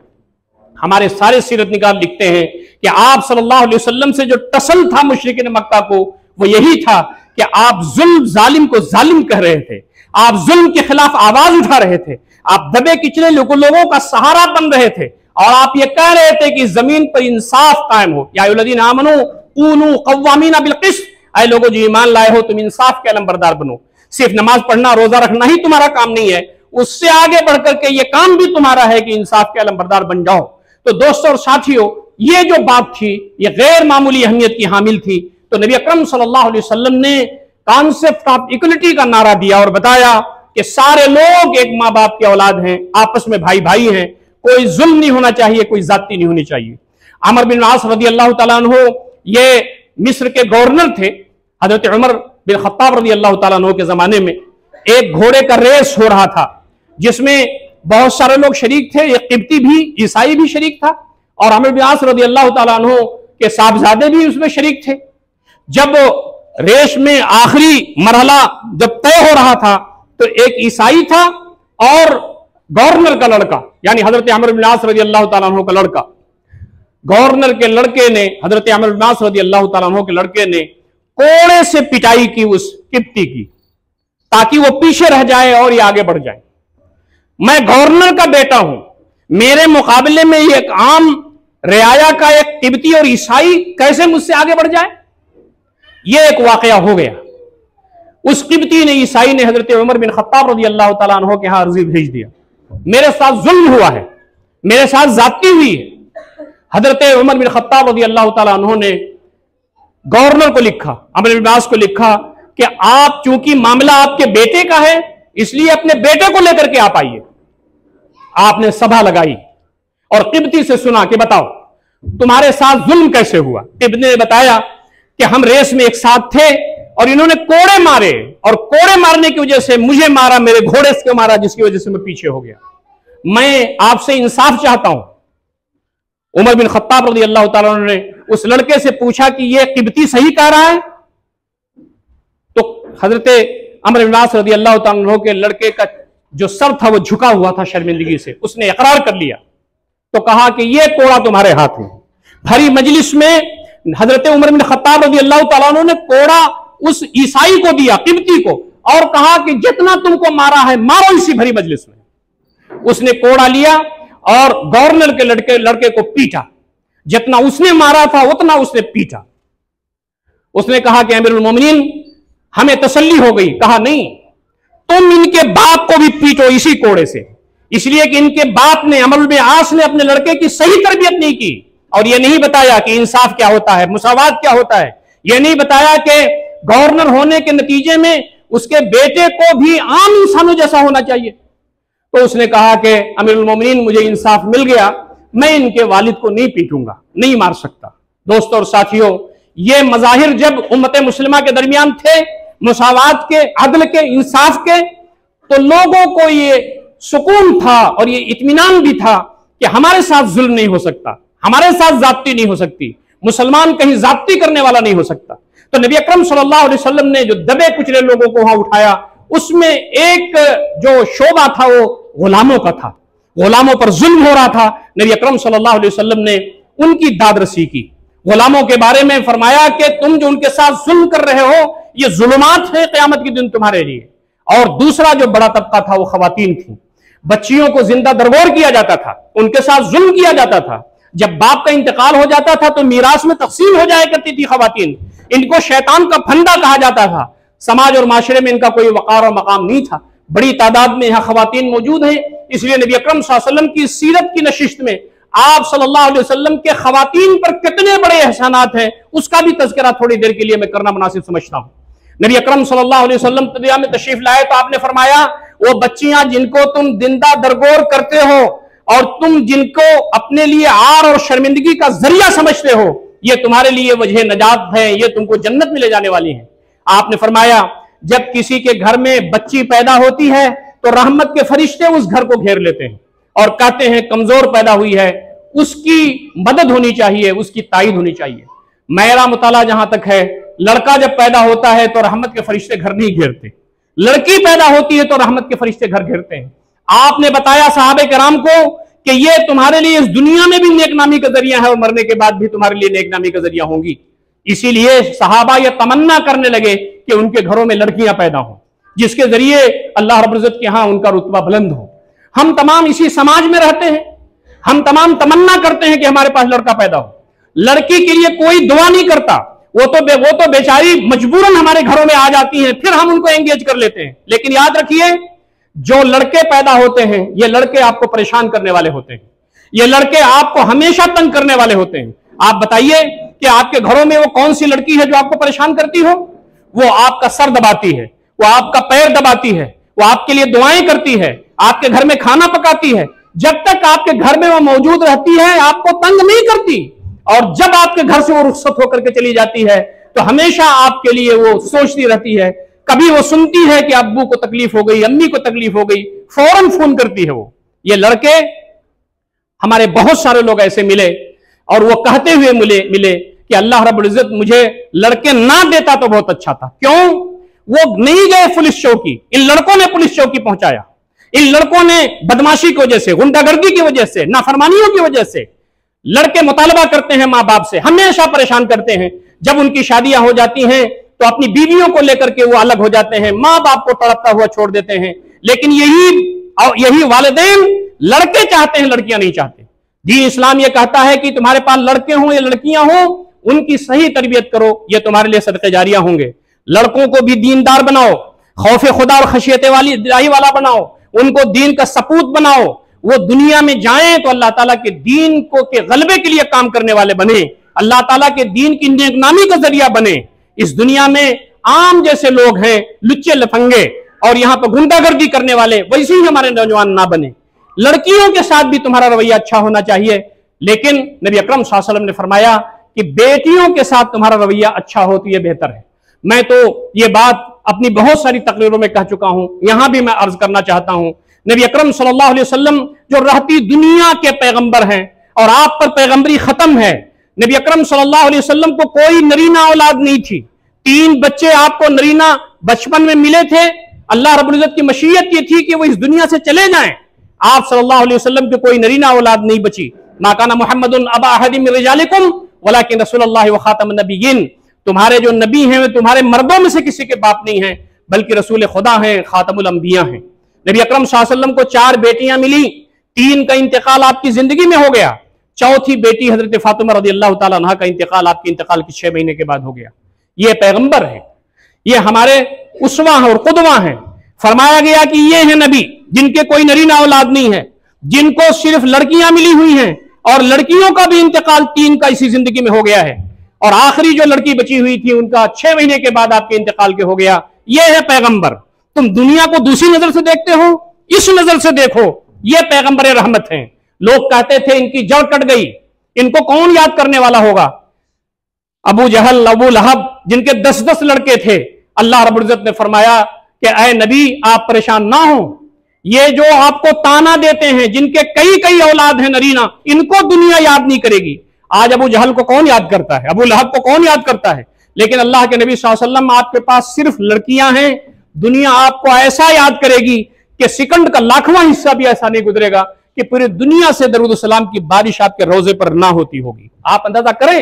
[SPEAKER 1] हमारे सारे सीरत निगार लिखते हैं कि आप सल्लल्लाहु अलैहि वसल्लम से जो टसल था मुशरिकीन मक्का को, वो यही था कि आप जुल्म जालिम को जालिम कह रहे थे, आप जुल्म के खिलाफ आवाज उठा रहे थे, आप दबे किचले लोगों का सहारा बन रहे थे, और आप ये कह रहे थे कि जमीन पर इंसाफ कायम हो। या अय्युहल्लज़ीना आमनू कूनू क़व्वामीना बिल क़िस्त, ऐ लोगों जो ईमान लाए हो तुम इंसाफ के अलमबरदार बनो। सिर्फ नमाज पढ़ना रोजा रखना ही तुम्हारा काम नहीं है, उससे आगे बढ़ करके ये काम भी तुम्हारा है कि इंसाफ के अलमबरदार बन जाओ। तो दोस्तों और साथियों, ये जो बात थी ये गैर मामूली अहमियत की हामिल थी। तो नबी अकरम सल्लल्लाहु अलैहि वसल्लम ने कॉन्सेप्ट ऑफ इक्वलिटी का नारा दिया और बताया कि सारे लोग एक माँ बाप की औलाद हैं, आपस में भाई भाई हैं, कोई जुल्म नहीं होना चाहिए, कोई जाती नहीं होनी चाहिए। अमर बिन आस रज़ी अल्लाह तआला अन्हु ये मिस्र के गवर्नर थे। हजरत उमर बिन खत्ताब रज़ी अल्लाह तआला अन्हु के जमाने में एक घोड़े का रेस हो रहा था जिसमें बहुत सारे लोग शरीक थे, एक किब्ती भी ईसाई भी शरीक था, और अमर बिन आस रज़ी अल्लाह तआला अन्हु के साहबजादे भी उसमें शरीक थे। जब रेस में आखिरी मरहला जब तय हो रहा था तो एक ईसाई था और गवर्नर का लड़का, यानी हजरत अमर बिन आस रज़ी अल्लाह तआला अन्हु का लड़का, गवर्नर के लड़के ने, हजरत अमर बिन आस रज़ी अल्लाह तआला अन्हु के लड़के ने कोड़े से पिटाई की उस किब्ती की, ताकि वो पीछे रह जाए और ये आगे बढ़ जाए। मैं गवर्नर का बेटा हूं, मेरे मुकाबले में एक आम रियाया का एक किब्ती और ईसाई कैसे मुझसे आगे बढ़ जाए? ये एक वाकया हो गया। उस किब्ती ने, ईसाई ने हजरत उमर बिन खत्ताब रज़ी अल्लाह तआला अन्हु के यहां अर्जी भेज दिया, मेरे साथ जुल्म हुआ है, मेरे साथ जाती हुई है। हजरत उमर बिन खत्ताब रज़ी अल्लाह तआला अन्हु ने गवर्नर को लिखा, अमर बिन आस को लिखा कि आप, चूंकि मामला आपके बेटे का है, इसलिए अपने बेटे को लेकर के आप आइए। आपने सभा लगाई और किब्ती से सुना कि बताओ तुम्हारे साथ जुल्म कैसे हुआ। किब्ती ने बताया कि हम रेस में एक साथ थे और इन्होंने कोड़े मारे, और कोड़े मारने की वजह से मुझे मारा, मेरे घोड़े से मारा, जिसकी वजह से मैं पीछे हो गया। मैं आपसे इंसाफ चाहता हूं। उमर बिन खत्ताब रज़ी अल्लाह तआला अन्हु ने उस लड़के से पूछा कि यह किब्ती सही कह रहा है? तो हजरत अमर बिन आस रज़ी अल्लाह तआला अन्हु के लड़के का जो सर था वो झुका हुआ था शर्मिंदगी से, उसने इकरार कर लिया। तो कहा कि यह कोड़ा तुम्हारे हाथ में। भरी मजलिस में हजरत उमर बिन खत्ताब रज़ी अल्लाह तआला अन्हु ने कोड़ा उस ईसाई को दिया, किब्ती को, और कहा कि जितना तुमको मारा है मारो इसी भरी मजलिस में। उसने कोड़ा लिया और गवर्नर के लड़के को पीटा, जितना उसने मारा था उतना उसने पीटा। उसने कहा कि अमीरुल मोमिनीन हमें तसल्ली हो गई। कहा नहीं, तुम इनके बाप को भी पीटो इसी कोड़े से, इसलिए कि इनके बाप ने, अमर बिन आस ने अपने लड़के की सही तरबियत नहीं की, और यह नहीं बताया कि इंसाफ क्या होता है, मुसावात क्या होता है, यह नहीं बताया कि गवर्नर होने के नतीजे में उसके बेटे को भी आम इंसानों जैसा होना चाहिए। तो उसने कहा कि अमीरुल मोमिनीन मुझे इंसाफ मिल गया, मैं इनके वालिद को नहीं पीटूंगा, नहीं मार सकता। दोस्तों और साथियों, ये मजाहिर जब उम्मत मुस्लिमा के दरमियान थे, मुसावात के, अदल के, इंसाफ के, तो लोगों को ये सुकून था और ये इत्मीनान भी था कि हमारे साथ जुल्म नहीं हो सकता, हमारे साथ जाती नहीं हो सकती, मुसलमान कहीं जाती करने वाला नहीं हो सकता। तो नबी अकरम सल्लल्लाहु अलैहि वसल्लम ने जो दबे कुचले लोगों को वहां उठाया, उसमें एक जो शोबा था वो गुलामों का था, गुलामों पर जुल्म हो रहा था। नबी अकरम सल्लल्लाहु अलैहि वसल्लम ने उनकी दादरसी की, गुलामों के बारे में फरमाया कि तुम जो उनके साथ जुल्म कर रहे हो ये जुल्मात है क़यामत के दिन तुम्हारे लिए। और दूसरा जो बड़ा तबका था वो खवातीन थी, बच्चियों को जिंदा दरगोर किया जाता था, उनके साथ जुल्म किया जाता था। जब बाप का इंतकाल हो जाता था तो मीरास में तकसीम हो जाया करती थी खवातीन, इनको शैतान का फंदा कहा जाता था, समाज और माशरे में इनका कोई वकार और मकाम नहीं था। बड़ी तादाद में यहाँ खवातीन मौजूद हैं, इसलिए नबी अकरम सल्लल्लाहु अलैहि वसल्लम की सीरत की नशिस्त में आप सल्लल्लाहु अलैहि वसल्लम के खवातीन पर कितने बड़े एहसानात हैं उसका भी तज़किरा थोड़ी देर के लिए मैं करना मुनासिब समझता हूं। नबी अकरम सल्लल्लाहु अलैहि वसल्लम दुनिया में तशरीफ लाए तो आपने फरमाया वो बच्चियां जिनको तुम जिंदा दरगोर करते हो और तुम जिनको अपने लिए आर और शर्मिंदगी का जरिया समझते हो, ये तुम्हारे लिए वजह नजात है, ये तुमको जन्नत में ले जाने वाली है। आपने फरमाया जब किसी के घर में बच्ची पैदा होती है तो रहमत के फरिश्ते उस घर को घेर लेते हैं और कहते हैं कमजोर पैदा हुई है, उसकी मदद होनी चाहिए, उसकी ताईद होनी चाहिए। मेरा मुताला जहां तक है, लड़का जब पैदा होता है तो रहमत के फरिश्ते घर नहीं घेरते, लड़की पैदा होती है तो रहमत के फरिश्ते घर घेरते हैं। आपने बताया सहाबे किराम को कि ये तुम्हारे लिए इस दुनिया में भी नेकनामी का जरिया है और मरने के बाद भी तुम्हारे लिए नेकनामी का जरिया होंगी। इसीलिए सहाबा ये तमन्ना करने लगे कि उनके घरों में लड़कियां पैदा हो, जिसके जरिए अल्लाह रब्बुल इज्जत के यहां उनका रुतबा बुलंद हो। हम तमाम इसी समाज में रहते हैं, हम तमाम तमन्ना करते हैं कि हमारे पास लड़का पैदा हो। लड़की के लिए कोई दुआ नहीं करता, वो तो बेचारी मजबूरन हमारे घरों में आ जाती हैं, फिर हम उनको एंगेज कर लेते हैं। लेकिन याद रखिए, जो लड़के पैदा होते हैं ये लड़के आपको परेशान करने वाले होते हैं, ये लड़के आपको हमेशा तंग करने वाले होते हैं। आप बताइए कि आपके घरों में वो कौन सी लड़की है जो आपको परेशान करती हो? वो आपका सर दबाती है, वो आपका पैर दबाती है, वो आपके लिए दुआएं करती है, आपके घर में खाना पकाती है। जब तक आपके घर में वो मौजूद रहती है आपको तंग नहीं करती, और जब आपके घर से वो रुखसत होकर के चली जाती है तो हमेशा आपके लिए वो सोचती रहती है। कभी वो सुनती है कि अब्बू को तकलीफ हो गई, अम्मी को तकलीफ हो गई, फौरन फोन करती है वो। ये लड़के, हमारे बहुत सारे लोग ऐसे मिले और वो कहते हुए मिले कि अल्लाह रब्बुल इज्जत मुझे लड़के ना देता तो बहुत अच्छा था। क्यों? वो नहीं गए पुलिस चौकी, इन लड़कों ने पुलिस चौकी पहुंचाया। इन लड़कों ने बदमाशी की वजह से, गुंडागर्दी की वजह से, नाफरमानियों की वजह से लड़के मुतालबा करते हैं मां बाप से, हमेशा परेशान करते हैं। जब उनकी शादियां हो जाती हैं तो अपनी बीवियों को लेकर के वो अलग हो जाते हैं, मां बाप को तड़पता हुआ छोड़ देते हैं। लेकिन यही वालिदैन लड़के चाहते हैं, लड़कियां नहीं चाहते। दीन इस्लाम ये कहता है कि तुम्हारे पास लड़के हों या लड़कियां हों, उनकी सही तरबियत करो, ये तुम्हारे लिए सदक़े जारिया होंगे। लड़कों को भी दीनदार बनाओ, खौफ खुदा और खशियत वाला बनाओ, उनको दीन का सपूत बनाओ। वो दुनिया में जाएं तो अल्लाह ताला के दीन को के गलबे के लिए काम करने वाले बने, अल्लाह ताला के दीन की नेकनामी का जरिया बने। इस दुनिया में आम जैसे लोग हैं, लुच्चे लफंगे और यहां पर गुंडागर्दी करने वाले, वैसे ही हमारे नौजवान ना बने। लड़कियों के साथ भी तुम्हारा रवैया अच्छा होना चाहिए, लेकिन नबी अकरम सल्लल्लाहु अलैहि वसल्लम ने फरमाया कि बेटियों के साथ तुम्हारा रवैया अच्छा हो तो यह बेहतर है। मैं तो ये बात अपनी बहुत सारी तकरीरों में कह चुका हूं, यहां भी मैं अर्ज करना चाहता हूं। नबी अकरम सल्लल्लाहु अलैहि वसल्लम जो रहती दुनिया के पैगंबर हैं और आप पर पैगंबरी खत्म है। नबी अकरम सल्लल्लाहु अलैहि वसल्लम को कोई नरीना औलाद नहीं थी, 3 बच्चे आपको नरीना बचपन में मिले थे। अल्लाह रब्बुल इज्जत की मशीयत ये थी कि वो इस दुनिया से चले जाएं। आप सल्लल्लाहु अलैहि वसल्लम की कोई नरीना औलाद नहीं बची। मा काना मुहम्मदुन अबा अहदिम मिन रिजालिकुम वलाकिन रसूलुल्लाह व खातमुन नबिय्यीन। तुम्हारे जो नबी हैं वे तुम्हारे मर्दों में से किसी के बाप नहीं हैं, बल्कि रसूल खुदा हैं, खातमुल अंबिया हैं। नबी अकरम सल्लल्लाहु अलैहि वसल्लम को 4 बेटियां मिली, 3 का इंतकाल आपकी जिंदगी में हो गया, चौथी बेटी हजरत फातिमा रज़ियल्लाहु ताला अन्हा का इंतकाल आपके इंतकाल के 6 महीने के बाद हो गया। ये पैगंबर है, ये हमारे उसवा हैं और कुदवा हैं। फरमाया गया कि ये है नबी जिनके कोई नरीना औलाद नहीं है, जिनको सिर्फ लड़कियां मिली हुई हैं और लड़कियों का भी इंतकाल 3 का इसी जिंदगी में हो गया है, और आखिरी जो लड़की बची हुई थी उनका 6 महीने के बाद आपके इंतकाल के हो गया। यह है पैगंबर। तुम दुनिया को दूसरी नजर से देखते हो, इस नजर से देखो, ये पैगंबर रहमत हैं। लोग कहते थे इनकी जड़ कट गई, इनको कौन याद करने वाला होगा। अबू जहल, अबू लहब, जिनके 10-10 लड़के थे, अल्लाह रब्बुल इज्जत ने फरमाया कि ऐ नबी आप परेशान ना हो, ये जो आपको ताना देते हैं, जिनके कई औलाद हैं नरीना, इनको दुनिया याद नहीं करेगी। आज अबू जहल को कौन याद करता है, अबू लहब को कौन याद करता है, लेकिन अल्लाह के नबी सल्लल्लाहु अलैहि वसल्लम आपके पास सिर्फ लड़कियां हैं। दुनिया आपको ऐसा याद करेगी कि सेकंड का 1,00,वां हिस्सा भी ऐसा नहीं गुजरेगा कि पूरी दुनिया से दरूद सलाम की बारिश आपके रोजे पर ना होती होगी। आप अंदाजा करें,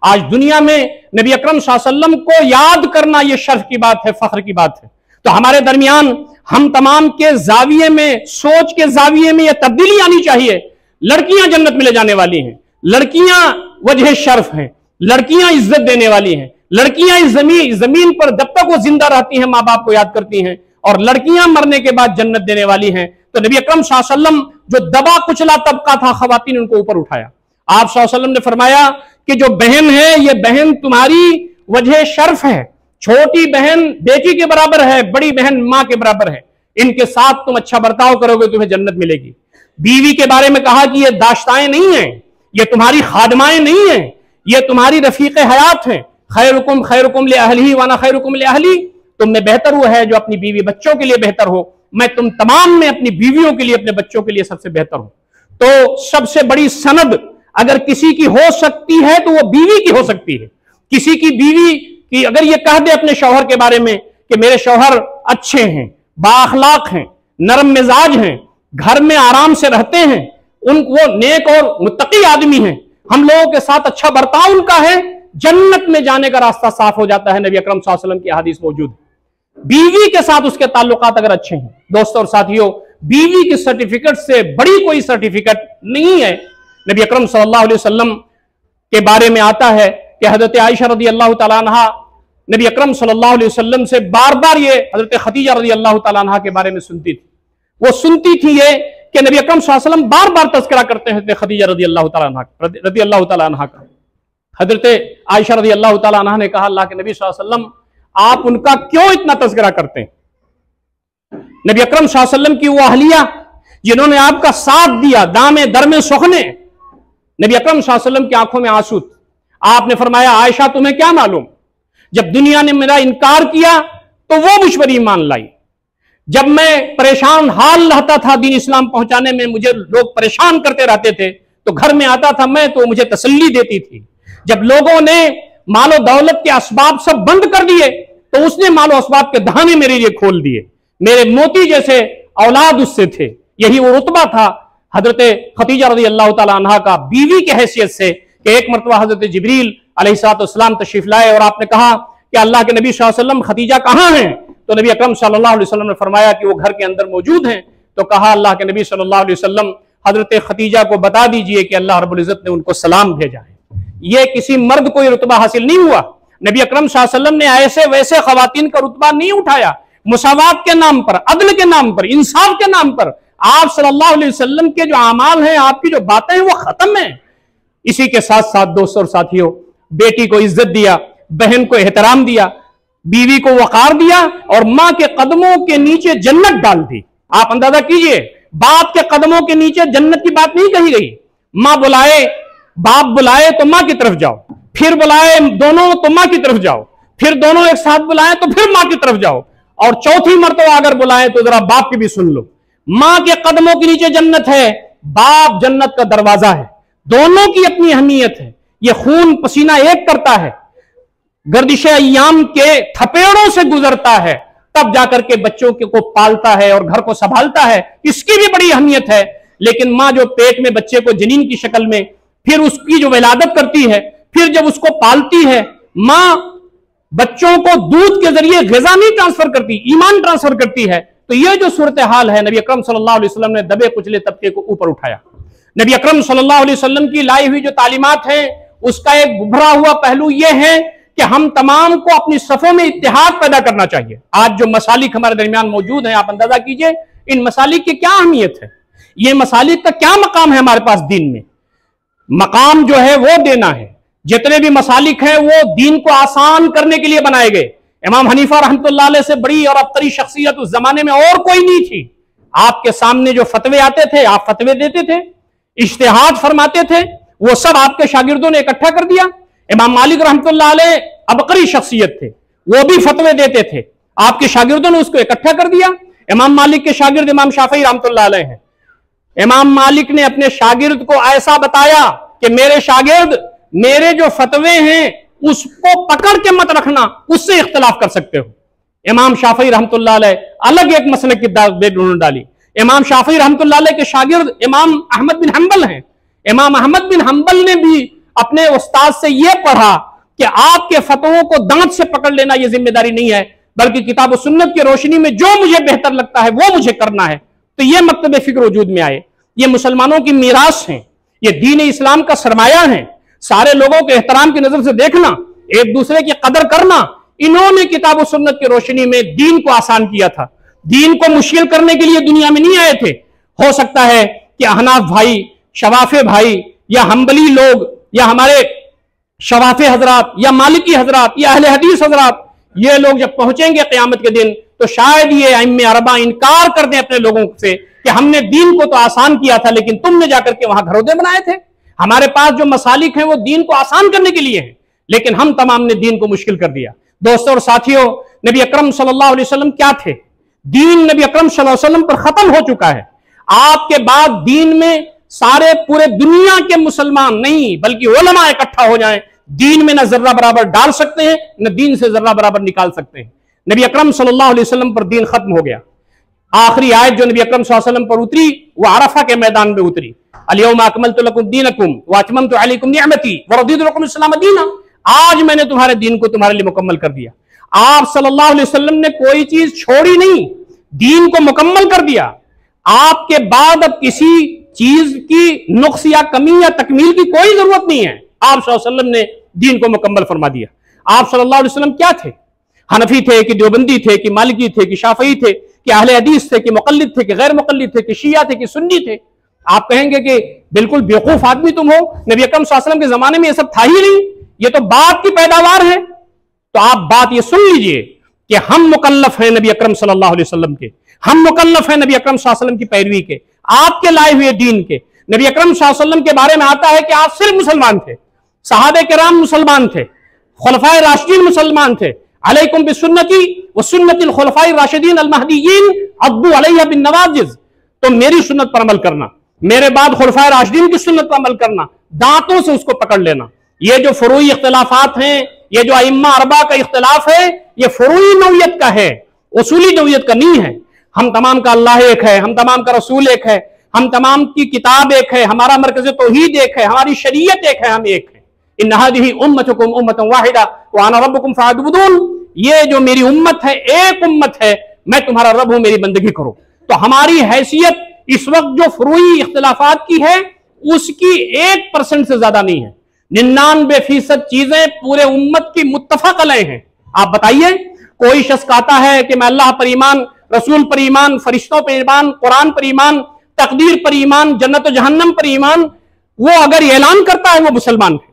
[SPEAKER 1] आज दुनिया में नबी अकरम सल्लल्लाहु अलैहि वसल्लम को याद करना यह शर्फ की बात है, फख्र की बात है। तो हमारे दरमियान हम तमाम के जाविये में, सोच के जाविये में यह तब्दीली आनी चाहिए। लड़कियां जन्नत में ले जाने वाली हैं, लड़कियां वजह शर्फ हैं, लड़कियां इज्जत देने वाली हैं, लड़कियां इस जमीन पर जब तक वो जिंदा रहती हैं माँ बाप को याद करती हैं, और लड़कियां मरने के बाद जन्नत देने वाली हैं। तो नबी अकरम सल्लल्लाहु अलैहि वसल्लम जो दबा कुचला तबका था खवातीन, उनको ऊपर उठाया। आप सल्लल्लाहु अलैहि वसल्लम ने फरमाया कि जो बहन है, ये बहन तुम्हारी वजह शर्फ है। छोटी बहन बेटी के बराबर है, बड़ी बहन मां के बराबर है। इनके साथ तुम अच्छा बर्ताव करोगे तुम्हें जन्नत मिलेगी। बीवी के बारे में कहा कि ये दाश्ताएं नहीं है, ये तुम्हारी खादमाएं नहीं है, ये तुम्हारी रफीक हयात हैं। खैरुकुम ले अहली वाना खैरुकुम ले अहली, तुम में बेहतर वो है जो अपनी बीवी बच्चों के लिए बेहतर हो, मैं तुम तमाम में अपनी बीवियों के लिए अपने बच्चों के लिए सबसे बेहतर हूं। तो सबसे बड़ी सनद अगर किसी की हो सकती है तो वो बीवी की हो सकती है। किसी की बीवी की अगर ये कह दे अपने शौहर के बारे में कि मेरे शौहर अच्छे हैं, बाअखलाक हैं, नरम मिजाज हैं, घर में आराम से रहते हैं, वो नेक और मुत्तकी आदमी हैं, हम लोगों के साथ अच्छा बर्ताव उनका है, जन्नत में जाने का रास्ता साफ हो जाता है। नबी अकरम सल्लल्लाहु अलैहि वसल्लम की हदीस मौजूद है। बीवी के साथ उसके ताल्लुकात अगर अच्छे हैं, दोस्तों और साथियों, बीवी की सर्टिफिकेट से बड़ी कोई सर्टिफिकेट नहीं है। नबी अकरम सल्लल्लाहु अलैहि वसल्लम के बारे में आता है कि हजरत आयशा रदी अल्लाह तआला अन्हा नबी अकरम सल्लल्लाहु अलैहि वसल्लम से बार बार ये हजरत खदीजा रदी अल्लाह तआला अन्हा के बारे में सुनती थी। वो सुनती थी ये कि नबी अकरम सल्लल्लाहु अलैहि वसल्लम बार बार तज़किरा करते हैं खदीजा रदी अल्लाह तआला अन्हा का। हजरत आयशा रदी अल्लाह तआला अन्हा ने कहा, अल्लाह के नबी सल्लल्लाहु अलैहि वसल्लम आप उनका क्यों इतना तज़किरा करते हैं? नबी अकरम सल्लल्लाहु अलैहि वसल्लम की वो अहलिया जिन्होंने आपका साथ दिया दामे दरमे सुखने, नबी अकरम सल्लल्लाहु अलैहि वसल्लम की आंखों में आंसू। आपने फरमाया, आयशा तुम्हें क्या मालूम, जब दुनिया ने मेरा इनकार किया तो वो मुझ पर ईमान लाई। जब मैं परेशान हाल रहता था दीन इस्लाम पहुंचाने में, मुझे लोग परेशान करते रहते थे, तो घर में आता था मैं तो मुझे तसल्ली देती थी। जब लोगों ने मालो दौलत के असबाब सब बंद कर दिए तो उसने मालो असबाब के दहाने मेरे लिए खोल दिए। मेरे मोती जैसे औलाद उससे थे। यही वो रुतबा था हजरत खदीजा रज़ी अल्लाह तआला अन्हा का बीवी की हैसियत से कि एक मरतबा हजरत जिब्रील अलैहिस्सलाम तशरीफ लाए और आपने कहा कि अल्लाह के नबी सल्लल्लाहु अलैहि वसल्लम खदीजा कहाँ हैं? तो नबी अकरम सल्लल्लाहु अलैहि वसल्लम ने फरमाया कि वो घर के अंदर मौजूद हैं। तो कहा अल्लाह के नबी सल्लल्लाहु अलैहि वसल्लम हजरत खदीजा को बता दीजिए कि अल्लाह रब्बुल इज्जत ने उनको सलाम भेजा है। ये किसी मर्द को ये रुतबा हासिल नहीं हुआ। नबी अकरम सल्लल्लाहु अलैहि वसल्लम ने ऐसे वैसे खवातीन का रुतबा नहीं उठाया। मुसावात के नाम पर, अदल के नाम पर, इंसाफ के नाम पर आप सल्लल्लाहु अलैहि वसल्लम के जो अमाल हैं, आपकी जो बातें हैं वो खत्म है। इसी के साथ साथ दोस्तों और साथियों, बेटी को इज्जत दिया, बहन को एहतराम दिया, बीवी को वकार दिया और मां के कदमों के नीचे जन्नत डाल दी। आप अंदाजा कीजिए, बाप के कदमों के नीचे जन्नत की बात नहीं कही गई। मां बुलाए, बाप बुलाए तो मां की तरफ जाओ, फिर बुलाए दोनों तो मां की तरफ जाओ, फिर दोनों एक साथ बुलाए तो फिर मां की तरफ जाओ, और चौथी मर्तबा अगर बुलाए तो जरा बाप की भी सुन लो। मां के कदमों के नीचे जन्नत है, बाप जन्नत का दरवाजा है। दोनों की अपनी अहमियत है। यह खून पसीना एक करता है, गर्दिश अय्याम के थपेड़ों से गुजरता है, तब जाकर के बच्चों को पालता है और घर को संभालता है। इसकी भी बड़ी अहमियत है। लेकिन मां जो पेट में बच्चे को जनीन की शक्ल में, फिर उसकी जो विलादत करती है, फिर जब उसको पालती है, मां बच्चों को दूध के जरिए ग़िज़ा नहीं ट्रांसफर करती, ईमान ट्रांसफर करती है। तो यह जो सूरत हाल है, नबी अकरम सल्लल्लाहु अलैहि वसल्लम ने दबे कुचले तबके को ऊपर उठाया। नबी अकरम सल्लल्लाहु अलैहि वसल्लम की लाई हुई जो तालीमात हैं, उसका एक उभरा हुआ पहलू यह है कि हम तमाम को अपनी सफों में इत्तेहाद पैदा करना चाहिए। आज जो मसालिक हमारे दरमियान मौजूद हैं, आप अंदाजा कीजिए इन मसालिक की क्या अहमियत है, ये मसालिक का क्या मकाम है हमारे पास दीन में। मकाम जो है वो देना है। जितने भी मसालिक हैं वो दीन को आसान करने के लिए बनाए गए। इमाम हनीफा रहमतुल्लाह अलैह से बड़ी और अबतरी शख्सियत उस जमाने में और कोई नहीं थी। आपके सामने जो फतवे आते थे, आप फतवे देते थे, इज्तिहाद फरमाते थे, वो सब आपके शागिर्दों ने इकट्ठा कर दिया। इमाम मालिक रहमतुल्लाह अलैह अबकरी शख्सियत थे, वो भी फतवे देते थे, आपके शागिर्दों ने उसको इकट्ठा कर दिया। इमाम मालिक के शागिर्द इमाम शाफई रहमतुल्लाह अलैह हैं। इमाम मालिक ने अपने शागिर्द को ऐसा बताया कि मेरे शागिर्द, मेरे जो फतवे हैं उसको पकड़ के मत रखना, उससे इख्तलाफ कर सकते हो। इमाम शाफई रहमतुल्लाह अलैह अलग एक मसलक की दाव डाली। इमाम शाफई रहमतुल्लाह अलैह के शागिर्द इमाम अहमद बिन हंबल हैं। इमाम अहमद बिन हंबल ने भी अपने उस्ताद से यह पढ़ा कि आपके फतवों को दांत से पकड़ लेना यह जिम्मेदारी नहीं है, बल्कि किताब और सुन्नत की रोशनी में जो मुझे बेहतर लगता है वो मुझे करना है। तो यह मकतब फिक्र वजूद में आए। ये मुसलमानों की मीरास है, ये दीन इस्लाम का सरमाया है। सारे लोगों के एहतराम की नजर से देखना, एक दूसरे की कदर करना, इन्होंने किताब और सुन्नत की रोशनी में दीन को आसान किया था। दीन को मुश्किल करने के लिए दुनिया में नहीं आए थे। हो सकता है कि अहनाफ भाई, शवाफे भाई, या हम्बली लोग, या हमारे शवाफे हजरात, या मालिकी हजरात, या अहले हदीस हजरात, ये लोग जब पहुंचेंगे क़यामत के दिन, तो शायद ये अइम्मे अरबा इनकार कर दें अपने लोगों से कि हमने दीन को तो आसान किया था, लेकिन तुमने जाकर के वहां घरौदे बनाए थे। हमारे पास जो मसालिक हैं वो दीन को आसान करने के लिए हैं, लेकिन हम तमाम ने दीन को मुश्किल कर दिया। दोस्तों और साथियों, नबी अकरम सल्लल्लाहु अलैहि वसल्लम क्या थे? दीन नबी अकरम सल्लल्लाहु अलैहि वसल्लम पर खत्म हो चुका है। आपके बाद दीन में सारे पूरे दुनिया के मुसलमान नहीं बल्कि उलमा इकट्ठा हो जाएं, दीन में न जर्रा बराबर डाल सकते हैं, न दीन से जर्रा बराबर निकाल सकते हैं। नबी अकरम सल्लल्लाहु अलैहि वसल्लम पर दीन खत्म हो गया। आखिरी आयत जो नबी अकरम सल्लल्लाहु अलैहि वसल्लम पर उतरी वो अरफा के मैदान में उतरी, अल-यौमा अकमलतु लकुम दीनकुम व अतममतु अलैकुम निअमती व रदीतु लकुम इस्लाम दीना। आज मैंने तुम्हारे दीन को तुम्हारे लिए मुकम्मल कर दिया। आप सल्लल्लाहु अलैहि वसल्लम ने कोई चीज छोड़ी नहीं, दीन को मुकम्मल कर दिया। आपके बाद अब किसी चीज की नुक्स या कमी या तकमील की कोई जरूरत नहीं है। आप सल्लल्लाहु अलैहि वसल्लम ने दीन को मुकम्मल फरमा दिया। आप सल्लल्लाहु अलैहि वसल्लम क्या थे? हनफी थे कि देवबंदी थे कि मालिकी थे कि शाफई थे कि अहले हदीस थे कि मुक़ल्लिद थे कि गैर मुक़ल्लिद थे कि शिया थे कि सुन्नी थे? आप कहेंगे कि बिल्कुल बेवकूफ आदमी तुम हो, नबी अकरम सल्लल्लाहु अलैहि वसल्लम के जमाने में ये सब था ही नहीं, ये तो बात की पैदावार है। तो आप बात ये सुन लीजिए कि हम मुकल्लफ हैं नबी अकरम सल्लल्लाहु अलैहि वसल्लम के, हम मुकल्लफ हैं नबी अकरम सल्लल्लाहु अलैहि वसल्लम की पैरवी के, आपके लाए हुए दीन के। नबी अकरम सल्लल्लाहु अलैहि वसल्लम के बारे में आता है कि आप सिर्फ मुसलमान थे, सहाबे किराम मुसलमान थे, खुलफाए राशिदीन मुसलमान थे। अलैकुम बिसुन्नती व सुन्नतिल खुलफाए राशिदीन अल महदीयीन अद्दू अलैहा बिन नवाजिज। तो मेरी सुन्नत पर अमल करना, मेरे बाद खुलफाए राशिदीन की सुन्नत पर अमल करना, दांतों से उसको पकड़ लेना। ये जो फुरूई इख्तिलाफात हैं, ये जो अइम्मा अरबा का इख्तिलाफ है, ये फुरूई नौयत का है, उसूली नौयत का नहीं है। हम तमाम का अल्लाह एक है, हम तमाम का रसूल एक है, हम तमाम की किताब एक है, हमारा मरकज़ तौहीद एक है, हमारी शरीयत एक है, हम एक है। इन्न हादिही उम्मतुकुम उम्मतन वाहिदा व अना रब्बुकुम फअबुदून। ये जो मेरी उम्मत है, एक उम्मत है, मैं तुम्हारा रब हूं, मेरी बंदगी करो। तो हमारी हैसियत इस वक्त जो फुरूई इख्तिलाफात की है उसकी 1% से ज्यादा नहीं है। 99% चीजें पूरे उम्मत की मुत्तफक अलैह हैं। आप बताइए, कोई शख्स कहता है कि मैं अल्लाह पर ईमान, रसूल पर ईमान, फरिश्तों पर ईमान, कुरान पर ईमान, तकदीर पर ईमान, जन्नत और जहन्नम पर ईमान, वो अगर ऐलान करता है वो मुसलमान है।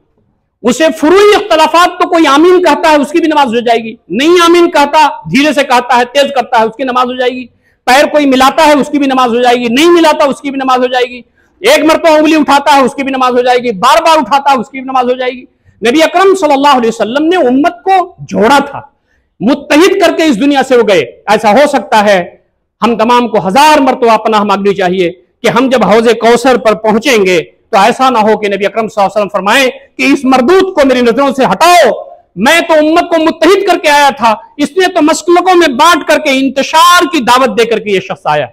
[SPEAKER 1] उसे फुरूई इख्तिलाफात तो कोई आमीन कहता है उसकी भी नमाज हो जाएगी, नहीं आमीन कहता, धीरे से कहता है, तेज करता है, उसकी नमाज हो जाएगी। पैर कोई मिलाता है उसकी भी नमाज हो जाएगी, नहीं मिलाता उसकी भी नमाज हो जाएगी। एक मरतबा उंगली उठाता है उसकी भी नमाज हो जाएगी, बार बार उठाता है उसकी भी नमाज हो जाएगी। नबी अकरम सल्लल्लाहु अलैहि वसल्लम ने उम्मत को जोड़ा था, मुत्तहिद करके इस दुनिया से वो गए। ऐसा हो सकता है हम तमाम को 1000 मरतबा पनाह मांगनी चाहिए कि हम जब हौज़े कौसर पर पहुंचेंगे तो ऐसा ना हो कि नबी अकरम सल्लल्लाहु अलैहि वसल्लम फरमाएं कि इस मरदूत को मेरी नजरों से हटाओ, मैं तो उम्मत को मुत्तहिद करके आया था, इसने तो मसलकों में बांट करके इंतशार की दावत देकर के ये शख्स आया।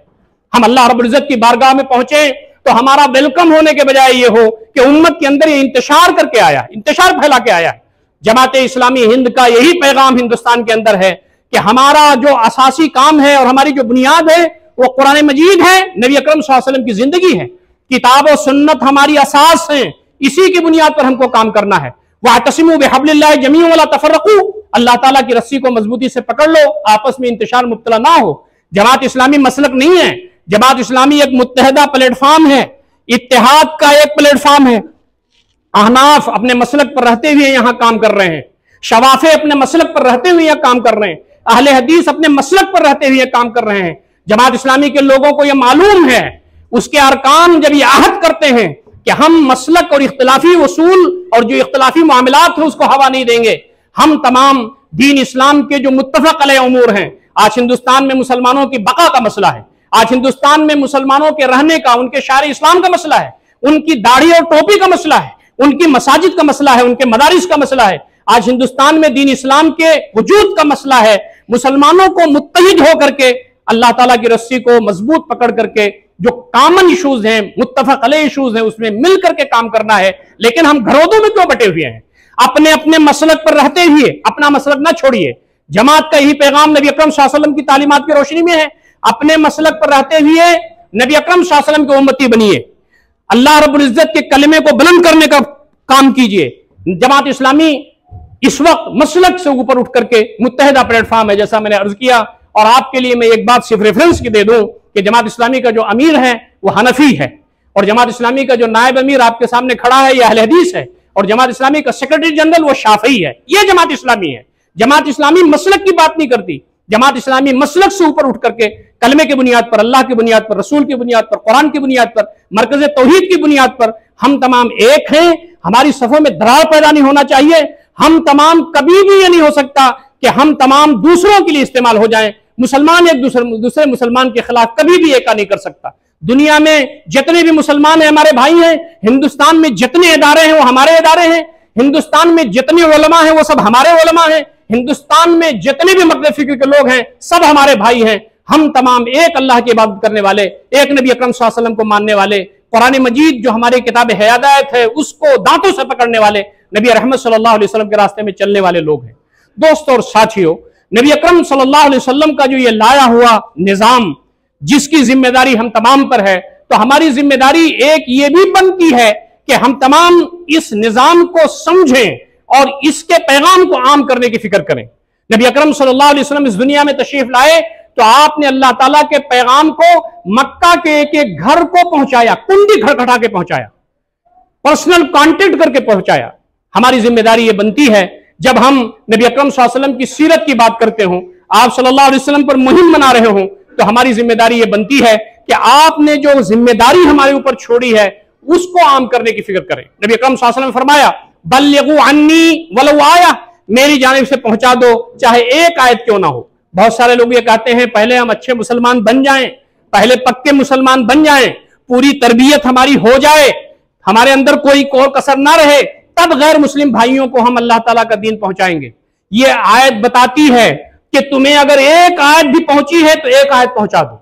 [SPEAKER 1] हम अल्लाह रब्बुल इज्जत की बारगाह में पहुंचे तो हमारा वेलकम होने के बजाय ये हो कि उम्मत के अंदर ये इंतशार करके आया, इंतशार फैला के आया। जमात इस्लामी हिंद का यही पैगाम हिंदुस्तान के अंदर है कि हमारा जो असासी काम है और हमारी जो बुनियाद है वो कुरान मजीद है, नबी अकरम सल्लल्लाहु अलैहि वसल्लम की जिंदगी है। किताब और सुन्नत हमारी असास है, इसी की बुनियाद पर हमको काम करना है। वातसिमू बिहब्लिल्लाहि जमीअन वला तफर्रकू, अल्लाह ताला की रस्सी को मजबूती से पकड़ लो, आपस में इंतशार मुब्तला ना हो। जमात इस्लामी मसलक नहीं है, जमात इस्लामी एक मुत्तहदा प्लेटफॉर्म है, इत्तेहाद का एक प्लेटफॉर्म है। अहनाफ अपने मसलक पर रहते हुए यहां काम कर रहे हैं, शवाफे अपने मसलक पर रहते हुए यहां काम कर रहे हैं, अहले हदीस अपने मसलक पर रहते हुए काम कर रहे हैं। जमात इस्लामी के लोगों को यह मालूम है, उसके अरकान जब ये आहद करते हैं कि हम मसलक और इख्तिलाफी उसूल और जो इख्तिलाफी मामलात है उसको हवा नहीं देंगे, हम तमाम दीन इस्लाम के जो मुत्तफक अलैह उमूर हैं। आज हिंदुस्तान में मुसलमानों की बका का मसला है, आज हिंदुस्तान में मुसलमानों के रहने का, उनके शार इस्लाम का मसला है, उनकी दाढ़ी और टोपी का मसला है, उनकी मसाजिद का मसला है, उनके मदारिस का मसला है। आज हिंदुस्तान में दीन इस्लाम के वजूद का मसला है। मुसलमानों को मुत्तहिद होकर के अल्लाह ताला की रस्सी को मजबूत पकड़ करके जो कॉमन इशूज हैं, मुत्तफक अलैह इशूज हैं, उसमें मिल करके काम करना है। लेकिन हम घरों में क्यों बटे हुए हैं? अपने अपने मसलक पर रहते हुए अपना मसलक ना छोड़िए। जमात का यही पैगाम नबी अकरम सल्लल्लाहु अलैहि वसल्लम की तालीमात की रोशनी में है। अपने मसलक पर रहते हुए नबी अकरम सल्लल्लाहु अलैहि वसल्लम के उम्मती बनिए, अल्लाह रब्बुल इज्जत के कलमे को बुलंद करने का काम कीजिए। जमात इस्लामी इस वक्त मसलक से ऊपर उठ करके मुत्तहिदा प्लेटफॉर्म है, जैसा मैंने अर्ज किया। और आपके लिए मैं एक बात सिर्फ रेफरेंस की दे दूं कि जमात इस्लामी का जो अमीर है वो हनफी है, और जमात इस्लामी का जो नायब अमीर आपके सामने खड़ा है यह अहले हदीस है, और जमात इस्लामी का सेक्रेटरी जनरल वो शाफई है। यह जमात इस्लामी है। जमात इस्लामी मसलक की बात नहीं करती, जमात इस्लामी मसलक से ऊपर उठ करके कलमे की बुनियाद पर, अल्लाह की बुनियाद पर, रसूल की बुनियाद पर, कुरान की बुनियाद पर, मरकज तौहीद की बुनियाद पर हम तमाम एक हैं। हमारी सफों में दरार पैदा नहीं होना चाहिए। हम तमाम कभी भी ये नहीं हो सकता कि हम तमाम दूसरों के लिए इस्तेमाल हो जाएं। मुसलमान एक दूसरे मुसलमान के खिलाफ कभी भी एका नहीं कर सकता। दुनिया में जितने भी मुसलमान हैं हमारे भाई हैं। हिंदुस्तान में जितने इदारे हैं वो हमारे इदारे हैं। हिंदुस्तान में जितने उलमा हैं वो सब हमारे उलमा हैं। हिंदुस्तान में जितने भी मकतब फिक्र के लोग हैं सब हमारे भाई हैं। हम तमाम एक अल्लाह की इबादत करने वाले, एक नबी अकरम सल्लल्लाहु अलैहि वसल्लम को मानने वाले, कुरान मजीद जो हमारी किताब हिदायत है उसको दांतों से पकड़ने वाले, नबी रहमत सल्लल्लाहु अलैहि वसल्लम के रास्ते में चलने वाले लोग हैं। दोस्तों और साथियों, नबी अकरम सल्लल्लाहु अलैहि वसल्लम का जो ये लाया हुआ निजाम, जिसकी जिम्मेदारी हम तमाम पर है, तो हमारी जिम्मेदारी एक ये भी बनती है कि हम तमाम इस निजाम को समझें और इसके पैगाम को आम करने की फिक्र करें। नबी अकरम सल्लल्लाहु अलैहि वसल्लम इस दुनिया में तशरीफ लाए तो आपने अल्लाह ताला के पैगाम को मक्का के एक एक घर को पहुंचाया, कुंडी खटखटा के पहुंचाया, पर्सनल कांटेक्ट करके पहुंचाया। हमारी जिम्मेदारी यह बनती है जब हम नबी अकरम सल्लल्लाहु अलैहि वसल्लम की सीरत की बात करते हों, आप सल्लल्लाहु अलैहि वसल्लम पर मुहिम बना रहे हों, तो हमारी जिम्मेदारी यह बनती है कि आपने जो जिम्मेदारी हमारे ऊपर छोड़ी है उसको आम करने की फिक्र करें। नबी अकरम सल्लल्लाहु अलैहि वसल्लम ने फरमाया, बल्लिगू अन्नी वलो आया, मेरी जानिब से पहुंचा दो चाहे एक आयत क्यों ना हो। बहुत सारे लोग ये कहते हैं पहले हम अच्छे मुसलमान बन जाएं, पहले पक्के मुसलमान बन जाएं, पूरी तरबियत हमारी हो जाए, हमारे अंदर कोई और कसर ना रहे, तब गैर मुस्लिम भाइयों को हम अल्लाह ताला का दीन पहुंचाएंगे। ये आयत बताती है कि तुम्हें अगर एक आयत भी पहुंची है तो एक आयत पहुंचा दो।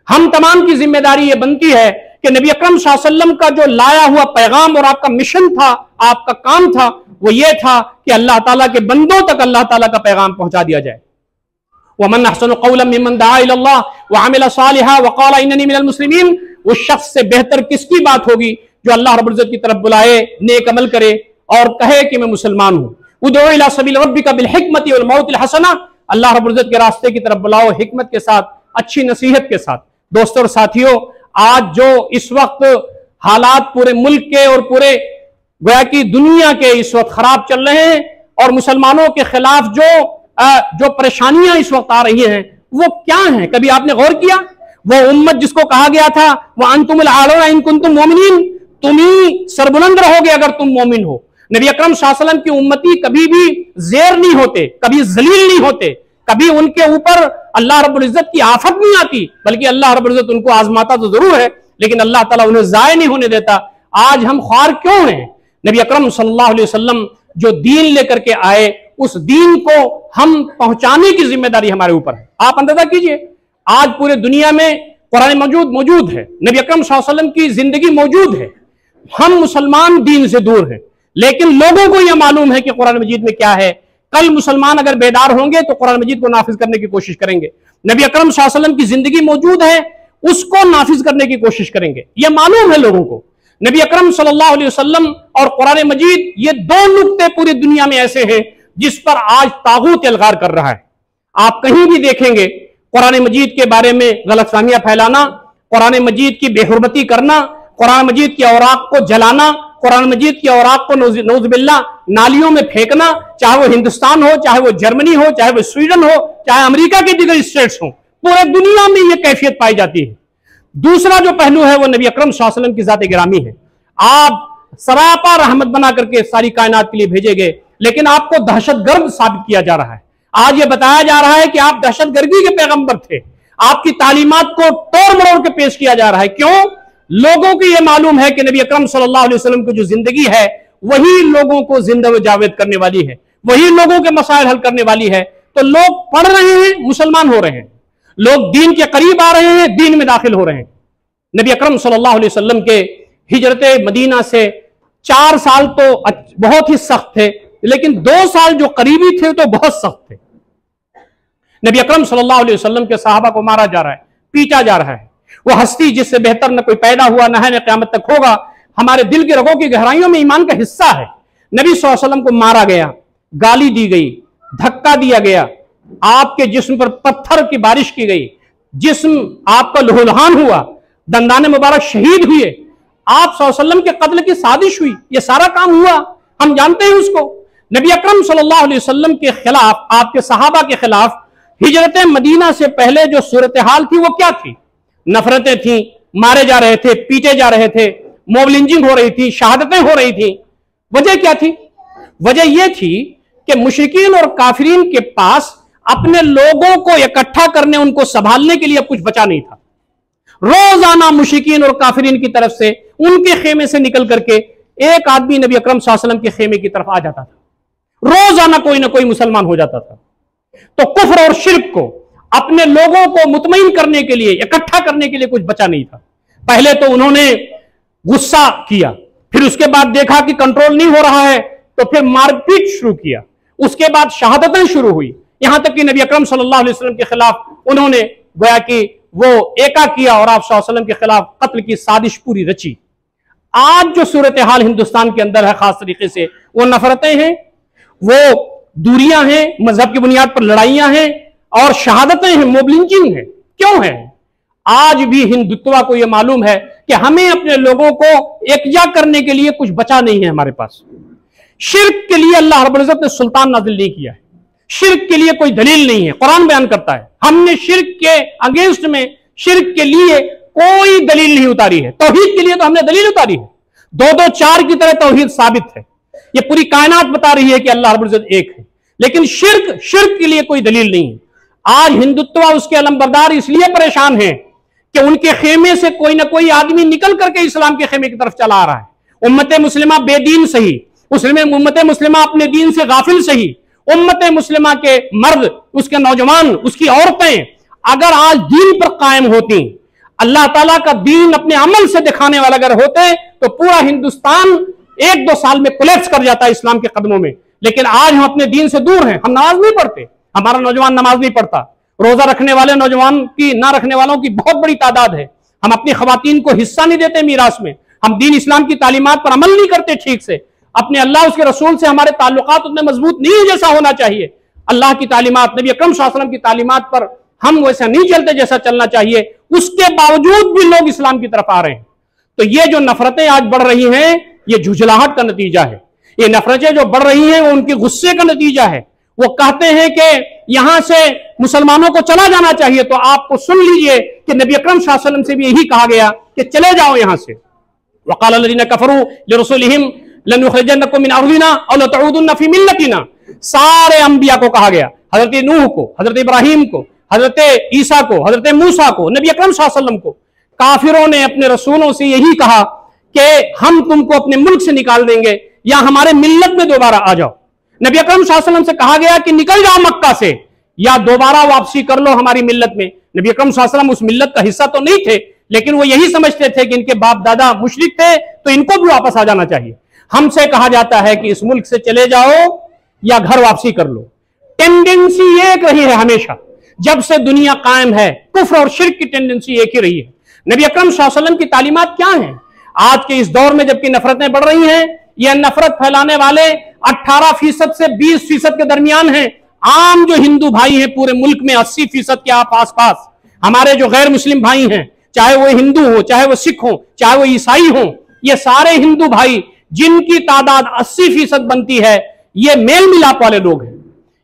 [SPEAKER 1] हम तमाम की जिम्मेदारी यह बनती है कि नबी अकरम सल्लल्लाहु अलैहि वसल्लम का जो लाया हुआ पैगाम और आपका मिशन था, आपका काम था, वो ये था कि अल्लाह ताला के बंदों तक अल्लाह ताला का पैगाम पहुंचा दिया जाए। वमन अहसनु क़ौलन मिम्मन दआ इलल्लाह व अमिल सालिहा व क़ाल इन्ननी मिनल मुस्लिमीन, उस शख्स से बेहतर किसकी बात होगी जो अल्लाह रब्बुल इज्जत की तरफ बुलाए, नेक अमल करे और कहे कि मैं मुसलमान हूं। उदउ इला सबील रब्बिका बिल हिकमति वल मौतिल हसना, अल्लाह रब्बुल इज्जत के रास्ते की तरफ बुलाओ हिकमत के साथ, अच्छी नसीहत के साथ। दोस्तों और साथियों, आज जो इस वक्त हालात पूरे मुल्क के और पूरे गोया की दुनिया के इस वक्त खराब चल रहे हैं और मुसलमानों के खिलाफ जो परेशानियां इस वक्त आ रही हैं वो क्या हैं? कभी आपने गौर किया? वो उम्मत जिसको कहा गया था वह अंतुमुल आलौना इन कुंतुम मोमिनीन, तुम ही सरबुलंद रहोगे अगर तुम मोमिन हो। नबी अकरम सल्लल्लाहु अलैहि वसल्लम की उम्मती कभी भी ज़ेर नहीं होते, कभी जलील नहीं होते, कभी उनके ऊपर अल्लाह रब्बुल इज्जत की आफत नहीं आती, बल्कि अल्लाह रब्बुल इज्जत उनको आजमाता तो जरूर है लेकिन अल्लाह ताला उन्हें जाय नहीं होने देता। आज हम ख्वार क्यों हैं? नबी अकरम सल्लल्लाहु अलैहि वसल्लम जो दीन लेकर के आए उस दीन को हम पहुंचाने की जिम्मेदारी हमारे ऊपर है। आप अंदाजा कीजिए, आज पूरे दुनिया में कुरान मौजूद है, नबी अकरम सल्लल्लाहु अलैहि वसल्लम की जिंदगी मौजूद है, हम मुसलमान दीन से दूर हैं, लेकिन लोगों को यह मालूम है कि कुरान मजीद में क्या है। कल मुसलमान अगर बेदार होंगे तो कुरान मजीद को नाफिज करने की कोशिश करेंगे। नबी अकरम सल्लल्लाहु अलैहि वसल्लम की जिंदगी मौजूद है, उसको नाफिज करने की कोशिश करेंगे। यह मालूम है लोगों को। नबी अकरम सल्लल्लाहु अलैहि वसल्लम और कुरान मजीद, ये दो नुक्ते पूरी दुनिया में ऐसे हैं जिस पर आज तागूत अलगार कर रहा है। आप कहीं भी देखेंगे कुरान मजीद के बारे में गलतफहमियां फैलाना, कुरान मजीद की बेहुरमती करना, कुरान मजीद की औराक को जलाना, कुरान मजीद की औराक को नौज़ुबिल्लाह नालियों में फेंकना, चाहे वो हिंदुस्तान हो, चाहे वो जर्मनी हो, चाहे वो स्वीडन हो, चाहे अमेरिका के दीगर स्टेट्स हो, पूरे दुनिया में यह कैफियत पाई जाती है। दूसरा जो पहलू है वो नबी अकरम सल्लल्लाहु अलैहि वसल्लम की जात गिरामी है। आप सरापा रहमत बना करके सारी कायनात के लिए भेजे गए, लेकिन आपको दहशतगर्द साबित किया जा रहा है। आज ये बताया जा रहा है कि आप दहशतगर्दी के पैगंबर थे। आपकी तालीमात को तोड़ मरोड़ के पेश किया जा रहा है। क्यों? लोगों को यह मालूम है कि नबी अकरम सल्लल्लाहु अलैहि वसल्लम की जो जिंदगी है वही लोगों को जिंदा व जावेद करने वाली है, वही लोगों के मसाइल हल करने वाली है। तो लोग पढ़ रहे हैं, मुसलमान हो रहे हैं, लोग दीन के करीब आ रहे हैं, दीन में दाखिल हो रहे हैं। नबी अकरम सल्लल्लाहु अलैहि वसल्लम के हिजरत मदीना से 4 साल तो बहुत ही सख्त थे, लेकिन 2 साल जो करीबी थे तो बहुत सख्त थे। नबी अकरम सल्लल्लाहु अलैहि वसल्लम के सहाबा को मारा जा रहा है, पीटा जा रहा है। वो हस्ती जिससे बेहतर न कोई पैदा हुआ न है न क़यामत तक होगा, हमारे दिल की रगों की गहराइयों में ईमान का हिस्सा है। नबी सल्लल्लाहु अलैहि वसल्लम को मारा गया, गाली दी गई, धक्का दिया गया, आपके जिस्म पर पत्थर की बारिश की गई, जिस्म आपका लहूलुहान हुआ, दंदाने मुबारक शहीद हुए, आप सल्लल्लाहु अलैहि वसल्लम के कत्ल की साजिश हुई। यह सारा काम हुआ, हम जानते हैं उसको। नबी अकरम सल्लल्लाहु अलैहि वसल्लम के खिलाफ, आपके सहाबा के खिलाफ हिजरत मदीना से पहले जो सूरत हाल थी वो क्या थी? नफरतें थी, मारे जा रहे थे, पीटे जा रहे थे, मॉब लिंचिंग हो रही थी, शहादतें हो रही थी। वजह क्या थी? वजह यह थी कि मुशरिकीन और काफिरीन के पास अपने लोगों को इकट्ठा करने, उनको संभालने के लिए अब कुछ बचा नहीं था। रोजाना मुशरिकीन और काफिरीन की तरफ से, उनके खेमे से निकल करके एक आदमी नबी अकरम सल्लल्लाहु अलैहि वसल्लम के खेमे की तरफ आ जाता था। रोजाना कोई ना कोई मुसलमान हो जाता था। तो कुफ्र और शिर्क को अपने लोगों को मुतमईन करने के लिए, इकट्ठा करने के लिए कुछ बचा नहीं था। पहले तो उन्होंने गुस्सा किया, फिर उसके बाद देखा कि कंट्रोल नहीं हो रहा है तो फिर मारपीट शुरू किया, उसके बाद शहादतें शुरू हुई, यहां तक कि नबी अकरम सल्लल्लाहु अलैहि वसल्लम के खिलाफ उन्होंने गोया कि वो एका किया और आप सल्लल्लाहु अलैहि वसल्लम के खिलाफ कत्ल की साजिश पूरी रची। आज जो सूरत हाल हिंदुस्तान के अंदर है खास तरीके से, वो नफरतें हैं, वो दूरियां हैं, मजहब की बुनियाद पर लड़ाइयां हैं और शहादतें हैं, मॉब लिंचिंग है। क्यों है? आज भी हिंदुत्व को यह मालूम है कि हमें अपने लोगों को एकजा करने के लिए कुछ बचा नहीं है हमारे पास। शिर्क के लिए अल्लाह रब्बुल इज्जत ने सुल्तान नाजिल नहीं किया है, शिर्क के लिए कोई दलील नहीं है। कुरान बयान करता है हमने शिर्क के अगेंस्ट में, शिर्क के लिए कोई दलील नहीं उतारी है। तौहीद के लिए तो हमने दलील उतारी है, 2-2 4 की तरह तौहीद साबित है। ये पूरी कायनात बता रही है कि अल्लाह रब्बुल इज्जत एक है, लेकिन शिर्क के लिए कोई दलील नहीं है। आज हिंदुत्व, उसके अलमबरदार इसलिए परेशान हैं कि उनके खेमे से कोई ना कोई आदमी निकल करके इस्लाम के खेमे की तरफ चला आ रहा है। उम्मत मुस्लिमा बेदीन सही, उम्मत मुस्लिमा अपने दीन से गाफिल सही, उम्मत मुस्लिमा के मर्द, उसके नौजवान, उसकी औरतें अगर आज दीन पर कायम होती, अल्लाह ताला का दीन अपने अमल से दिखाने वाला अगर होते, तो पूरा हिंदुस्तान 1-2 साल में कोलैप्स कर जाता है इस्लाम के कदमों में। लेकिन आज हम अपने दीन से दूर हैं, हम नमाज नहीं पढ़ते, हमारा नौजवान नमाज नहीं पढ़ता, रोजा रखने वाले नौजवान की, ना रखने वालों की बहुत बड़ी तादाद है। हम अपनी खवातीन को हिस्सा नहीं देते मीरास में, हम दीन इस्लाम की तालीमात पर अमल नहीं करते ठीक से, अपने अल्लाह उसके रसूल से हमारे ताल्लुकात उतने मजबूत नहीं है जैसा होना चाहिए। अल्लाह की तालीमात, नबी अकरम सल्लल्लाहु अलैहि वसल्लम की तालीमात पर हम वैसा नहीं चलते जैसा चलना चाहिए, उसके बावजूद भी लोग इस्लाम की तरफ आ रहे हैं। तो ये जो नफरतें आज बढ़ रही हैं, ये झुझलाहट का नतीजा है। ये नफरतें जो बढ़ रही हैं वो उनके गुस्से का नतीजा है। वो कहते हैं कि यहां से मुसलमानों को चला जाना चाहिए, तो आपको सुन लीजिए कि नबी अकरम सल्लल्लाहु अलैहि वसल्लम से भी यही कहा गया कि चले जाओ यहां से। वक़ाल लज़ीना कफ़रू लिरसूलिहिम लनुख़रिजन्नकुम मिन अर्दिना औ लतऊदुन्ना फ़ी मिल्लतिना। सारे अंबिया को कहा गया, हजरत नूह को, हजरत इब्राहिम को, हजरत ईसा को, हजरत मूसा को, नबी अकरम सल्लल्लाहु अलैहि वसल्लम को। काफिरों ने अपने रसूलों से यही कहा कि हम तुमको अपने मुल्क से निकाल देंगे या हमारे मिल्लत में दोबारा आ जाओ। नबी अकरम सल्लल्लाहु अलैहि वसल्लम से कहा गया कि निकल जाओ मक्का से या दोबारा वापसी कर लो हमारी मिल्लत में। नबी अकरम सल्लल्लाहु अलैहि वसल्लम उस मिल्लत का हिस्सा तो नहीं थे, लेकिन वो यही समझते थे कि इनके बाप दादा मुशरिक थे तो इनको भी वापस आ जाना चाहिए। हमसे कहा जाता है कि इस मुल्क से चले जाओ या घर वापसी कर लो। टेंडेंसी एक रही है हमेशा, जब से दुनिया कायम है, कुफ्र और शिर्क की टेंडेंसी एक ही रही है। नबी अकरम सल्लल्लाहु अलैहि वसल्लम की तालीमात क्या है? आज के इस दौर में जबकि नफरतें बढ़ रही हैं, यह नफरत फैलाने वाले 18% से 20% के दरमियान हैं। आम जो हिंदू भाई हैं पूरे मुल्क में 80% के आसपास, हमारे जो गैर मुस्लिम भाई हैं, चाहे वो हिंदू हो, चाहे वो सिख हो, चाहे वो ईसाई हो, ये सारे हिंदू भाई जिनकी तादाद 80% बनती है, ये मेल मिलाप वाले लोग हैं।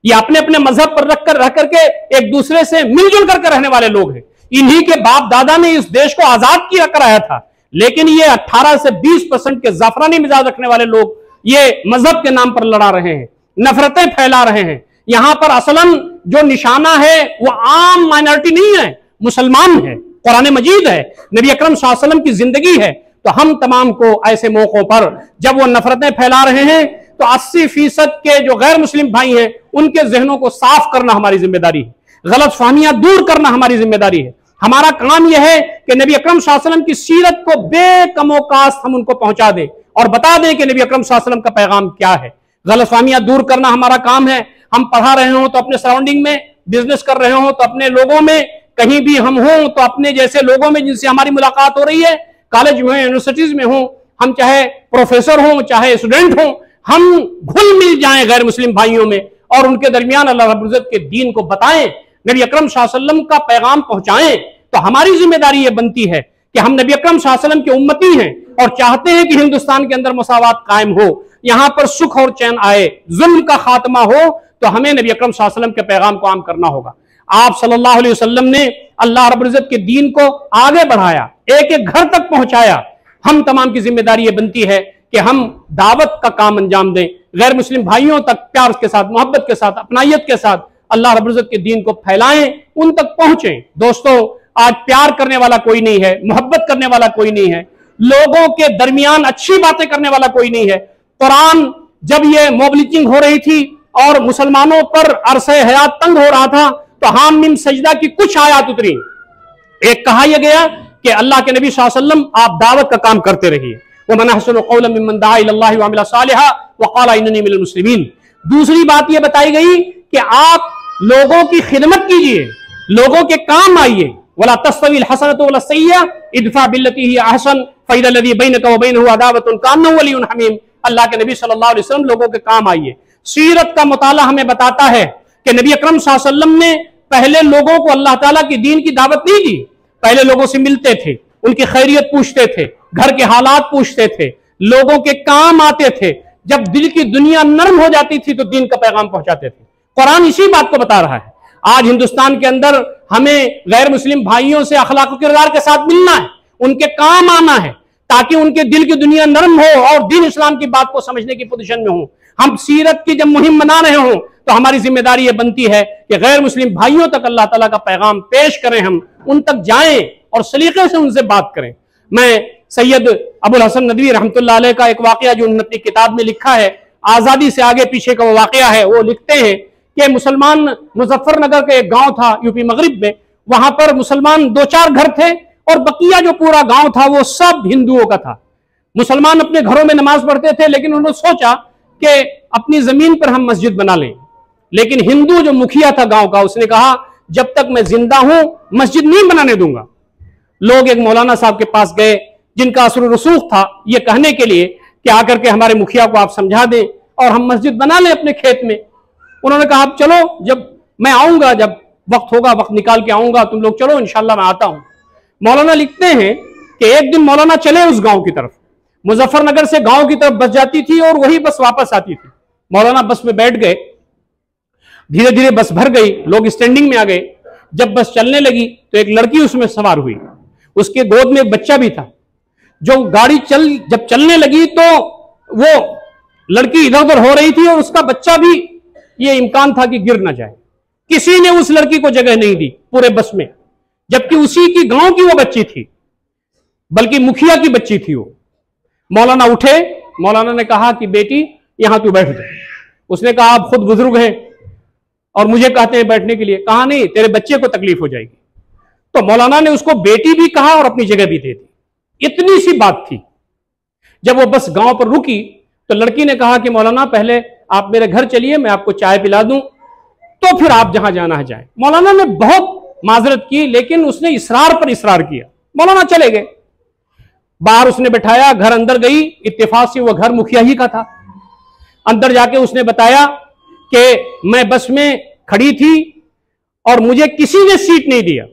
[SPEAKER 1] ये अपने अपने मजहब पर रह करके एक दूसरे से मिलजुल करके रहने वाले लोग हैं। इन्हीं के बाप दादा ने इस देश को आजाद किया कराया था, लेकिन ये 18 से 20% के जाफरानी मिजाज रखने वाले लोग ये मजहब के नाम पर लड़ा रहे हैं, नफरतें फैला रहे हैं। यहां पर असलन जो निशाना है वो आम माइनॉरिटी नहीं है, मुसलमान है, कुरान मजीद है, नबी अकरम सल्लल्लाहु अलैहि वसल्लम की जिंदगी है। तो हम तमाम को ऐसे मौकों पर जब वो नफरतें फैला रहे हैं, तो 80% के जो गैर मुस्लिम भाई हैं उनके जहनों को साफ करना हमारी जिम्मेदारी है, गलत फहमियां दूर करना हमारी जिम्मेदारी है। हमारा काम यह है कि नबी अकरम सल्लल्लाहु अलैहि वसल्लम की सीरत को बेकमोकास्त हम उनको पहुंचा दें और बता दें कि नबी अकरम सल्लल्लाहु अलैहि वसल्लम का पैगाम क्या है। गलत फहमियां दूर करना हमारा काम है। हम पढ़ा रहे हो तो अपने सराउंडिंग में, बिजनेस कर रहे हो तो अपने लोगों में, कहीं भी हम हों तो अपने जैसे लोगों में जिनसे हमारी मुलाकात हो रही है, कॉलेज में, यूनिवर्सिटीज में हों, हम चाहे प्रोफेसर हों, चाहे स्टूडेंट हों, हम घुल मिल जाएं गैर मुस्लिम भाइयों में और उनके दरमियान अल्लाह रब्बुल इज्जत के दीन को बताएं, नबी अकरम सल्लल्लाहु अलैहि वसल्लम का पैगाम पहुंचाएं। तो हमारी जिम्मेदारी यह बनती है कि हम नबी अकरम सल्लल्लाहु अलैहि वसल्लम के उम्मती हैं और चाहते हैं कि हिंदुस्तान के अंदर मसावात कायम हो, यहां पर सुख और चैन आए, जुल्म का खात्मा हो, तो हमें नबी अकरम सल्लल्लाहु अलैहि वसल्लम के पैगाम को आम करना होगा। आप सल्लल्लाहु अलैहि वसल्लम ने अल्लाह रब्बुल इज्जत के दीन को आगे बढ़ाया, एक एक घर तक पहुंचाया। हम तमाम की जिम्मेदारी ये बनती है कि हम दावत का काम अंजाम दें, गैर मुस्लिम भाइयों तक प्यार के साथ, मोहब्बत के साथ, अपनायत के साथ अल्लाह रब्बुल इज्जत के दीन को फैलाएं, उन तक पहुंचें। दोस्तों, आज प्यार करने वाला कोई नहीं है, मोहब्बत करने वाला कोई नहीं है, लोगों के दरमियान अच्छी बातें करने वाला कोई नहीं है। कुरान जब ये मोबिलिटिंग हो रही थी और मुसलमानों पर अरसे हयात तंग हो रहा था, तो हाम मिम सजदा की कुछ आयत उतरी। एक कहा यह गया कि अल्लाह के नबी सल्लल्लाहु अलैहि वसल्लम आप दावत का काम करते रहिए, वमन अहसनु क़ौलन मिम्मन दआ इलल्लाहि व अमिला सालिहा व क़ाला इन्ननी मिनल मुस्लिमीन। दूसरी बात यह बताई गई कि आप लोगों की खिदमत कीजिए, लोगों के काम आइए। वला तस्तवील हसनतु वला सय्या इदफा बिल्लती हिय अहसन फ़इज़ा लज़ी बैनका व बैनहु अदावतुन कान्नहु वलियुन हमीम। अल्लाह के नबी सल्लल्लाहु अलैहि वसल्लम लोगों के काम आइए। सीरत का मुताला हमें बताता है कि नबी अकरम सल्लल्लाहु अलैहि वसल्लम ने पहले लोगों को अल्लाह ताला की दीन की दावत नहीं दी। पहले लोगों से मिलते थे, उनकी खैरियत पूछते थे, घर के हालात पूछते थे, लोगों के काम आते थे। जब दिल की दुनिया नरम हो जाती थी तो दीन का पैगाम पहुंचाते थे। कुरान इसी बात को बता रहा है। आज हिंदुस्तान के अंदर हमें गैर मुस्लिम भाइयों से अखलाक व किरदार के साथ मिलना है, उनके काम आना है, ताकि उनके दिल की दुनिया नरम हो और दीन इस्लाम की बात को समझने की पोजीशन में हो। हम सीरत की जब मुहिम बना रहे हो तो हमारी जिम्मेदारी यह बनती है कि गैर मुस्लिम भाइयों तक अल्लाह ताला का पैगाम पेश करें, हम उन तक जाएं और सलीके से उनसे बात करें। मैं सैयद अबुल हसन नदवी रहमतुल्लाह अलैह का एक वाकया जो उन्होंने अपनी किताब में लिखा है, आजादी से आगे पीछे का वो वाकया है, वो लिखते हैं कि मुसलमान मुजफ्फरनगर का एक गांव था यूपी मगरिब में, वहां पर मुसलमान 2-4 घर थे और बकिया जो पूरा गांव था वो सब हिंदुओं का था। मुसलमान अपने घरों में नमाज पढ़ते थे, लेकिन उन्होंने सोचा कि अपनी जमीन पर हम मस्जिद बना लें। लेकिन हिंदू जो मुखिया था गांव का, उसने कहा जब तक मैं जिंदा हूं मस्जिद नहीं बनाने दूंगा। लोग एक मौलाना साहब के पास गए जिनका असर रसूख था ये कहने के लिए कि आकर के हमारे मुखिया को आप समझा दें और हम मस्जिद बना लें अपने खेत में। उन्होंने कहा आप चलो, जब मैं आऊंगा, जब वक्त होगा, वक्त निकाल के आऊंगा, तुम लोग चलो, इंशाल्लाह मैं आता हूं। मौलाना लिखते हैं कि एक दिन मौलाना चले उस गांव की तरफ, मुजफ्फरनगर से गांव की तरफ बस जाती थी और वही बस वापस आती थी। मौलाना बस में बैठ गए, धीरे धीरे बस भर गई, लोग स्टैंडिंग में आ गए। जब बस चलने लगी तो एक लड़की उसमें सवार हुई, उसके गोद में एक बच्चा भी था। जो गाड़ी जब चलने लगी तो वो लड़की इधर उधर हो रही थी और उसका बच्चा भी, ये इम्कान था कि गिर ना जाए। किसी ने उस लड़की को जगह नहीं दी पूरे बस में, जबकि उसी की गांव की वो बच्ची थी, बल्कि मुखिया की बच्ची थी वो। मौलाना उठे, मौलाना ने कहा कि बेटी यहां तू बैठ जा। उसने कहा आप खुद बुजुर्ग हैं और मुझे कहते हैं बैठने के लिए। कहा नहीं, तेरे बच्चे को तकलीफ हो जाएगी। तो मौलाना ने उसको बेटी भी कहा और अपनी जगह भी दे दी। इतनी सी बात थी। जब वो बस गांव पर रुकी तो लड़की ने कहा कि मौलाना पहले आप मेरे घर चलिए, मैं आपको चाय पिला दूं, तो फिर आप जहां जाना है जाएं। मौलाना ने बहुत माजरत की, लेकिन उसने इसरार पर इसरार किया। मौलाना चले गए, बाहर उसने बैठाया, घर अंदर गई, इत्तेफाक से वो घर मुखिया ही का था। अंदर जाके उसने बताया कि मैं बस में खड़ी थी और मुझे किसी ने सीट नहीं दिया।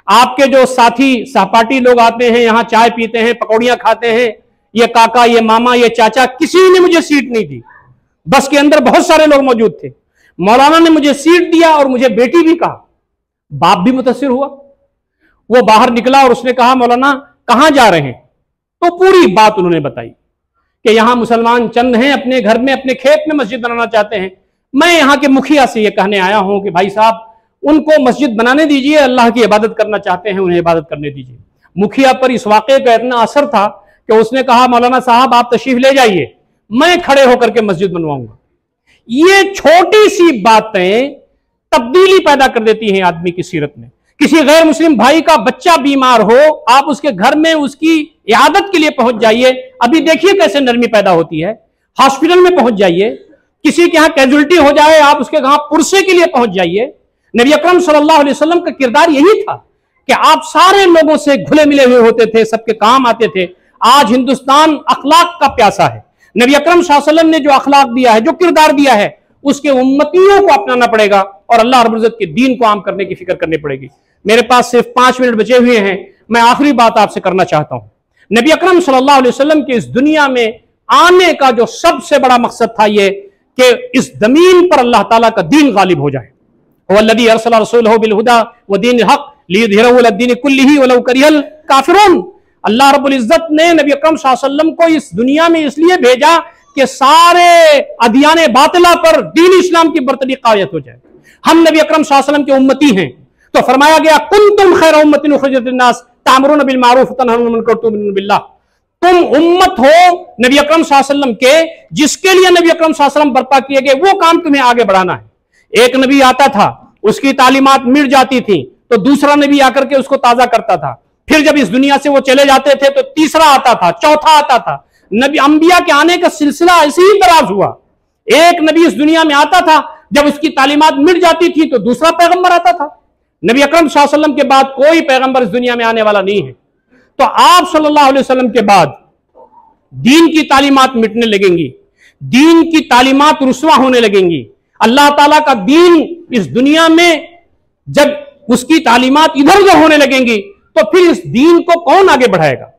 [SPEAKER 1] आपके जो साथी सहपाठी लोग आते हैं, यहां चाय पीते हैं, पकौड़ियां खाते हैं, ये काका, ये मामा, ये चाचा, किसी ने मुझे सीट नहीं दी। बस के अंदर बहुत सारे लोग मौजूद थे। मौलाना ने मुझे सीट दिया और मुझे बेटी भी कहा। बाप भी मुतासिर हुआ। वो बाहर निकला और उसने कहा मौलाना कहां जा रहे हैं? तो पूरी बात उन्होंने बताई कि यहां मुसलमान चंद हैं, अपने घर में, अपने खेत में मस्जिद बनाना चाहते हैं। मैं यहां के मुखिया से ये कहने आया हूं कि भाई साहब उनको मस्जिद बनाने दीजिए, अल्लाह की इबादत करना चाहते हैं, उन्हें इबादत करने दीजिए। मुखिया पर इस वाक़े का इतना असर था कि उसने कहा मौलाना साहब आप तशरीफ ले जाइए, मैं खड़े होकर के मस्जिद बनवाऊंगा। ये छोटी सी बातें तब्दीली पैदा कर देती हैं आदमी की सीरत में। किसी गैर मुस्लिम भाई का बच्चा बीमार हो, आप उसके घर में उसकी इयादत के लिए पहुंच जाइए। अभी देखिए कैसे नरमी पैदा होती है। हॉस्पिटल में पहुंच जाइए, किसी के यहां कैजुअलिटी हो जाए, आप उसके यहां पुरसे के लिए पहुंच जाइए। नबी अकरम सल्लल्लाहु अलैहि वसल्लम का किरदार यही था कि आप सारे लोगों से घुले मिले हुए होते थे, सबके काम आते थे। आज हिंदुस्तान अखलाक का प्यासा है। नबी अकरम सल्लल्लाहु अलैहि वसल्लम ने जो अखलाक दिया है, जो किरदार दिया है, उसके उम्मतियों को अपनाना पड़ेगा और अल्लाह रब्बुल इज्जत के दीन को आम करने की फिक्र करनी पड़ेगी। मेरे पास सिर्फ 5 मिनट बचे हुए हैं। मैं आखिरी बात आपसे करना चाहता हूं। नबी अकरम सल्लल्लाहु अलैहि वसल्लम के इस दुनिया में आने का जो सबसे बड़ा मकसद था ये कि इस जमीन पर अल्लाह ताला का दीन गालिब हो जाए वल्लज़ी अरसला रसूलहु बिल हुदा व दीनिल हक़ लियुज़हिरहु अला दीनि कुल्लिही वलौ करिहल काफिरून। अल्लाह रब्बुल इज्जत ने नबी अकरम सल्लल्लाहु अलैहि वसल्लम को इस दुनिया में इसलिए भेजा कि सारे अदियाने बातिला पर दीन इस्लाम की बरतरी कायत हो जाए। हम नबी अकरम सल्लल्लाहु अलैहि वसल्लम के उम्मती हैं, तो फरमाया गया कुंतुम खैर उम्मतिन उखरिजत लिन्नास तामुरून बिल मारूफ व तनहौना अनिल मुनकर व तु'मिनून बिल्लाह। तुम उम्मत हो नबी अकरम सल्लल्लाहु अलैहि वसल्लम के, जिसके लिए नबी अकरम सल्लल्लाहु अलैहि वसल्लम बर्पा किए गए, वो काम तुम्हें आगे बढ़ाना है। एक नबी आता था, उसकी तालीमात मिट जाती थी, तो दूसरा नबी आकर के उसको ताजा करता था। फिर जब इस दुनिया से वो चले जाते थे तो तीसरा आता था, चौथा आता था। नबी अंबिया के आने का सिलसिला ऐसे ही दराज हुआ। एक नबी इस दुनिया में आता था, जब उसकी तालीमात मिट जाती थी तो दूसरा पैगंबर आता था। नबी अकरम सल्लल्लाहु अलैहि वसल्लम के बाद कोई पैगंबर इस दुनिया में आने वाला नहीं है। तो आप सल्लल्लाहु अलैहि वसल्लम के बाद दीन की तालीमात मिटने लगेंगी, दीन की तालीमात रुस्वा होने लगेंगी। अल्लाह ताला का दीन इस दुनिया में जब उसकी तालीमात इधर उधर होने लगेंगी तो फिर इस दीन को कौन आगे बढ़ाएगा?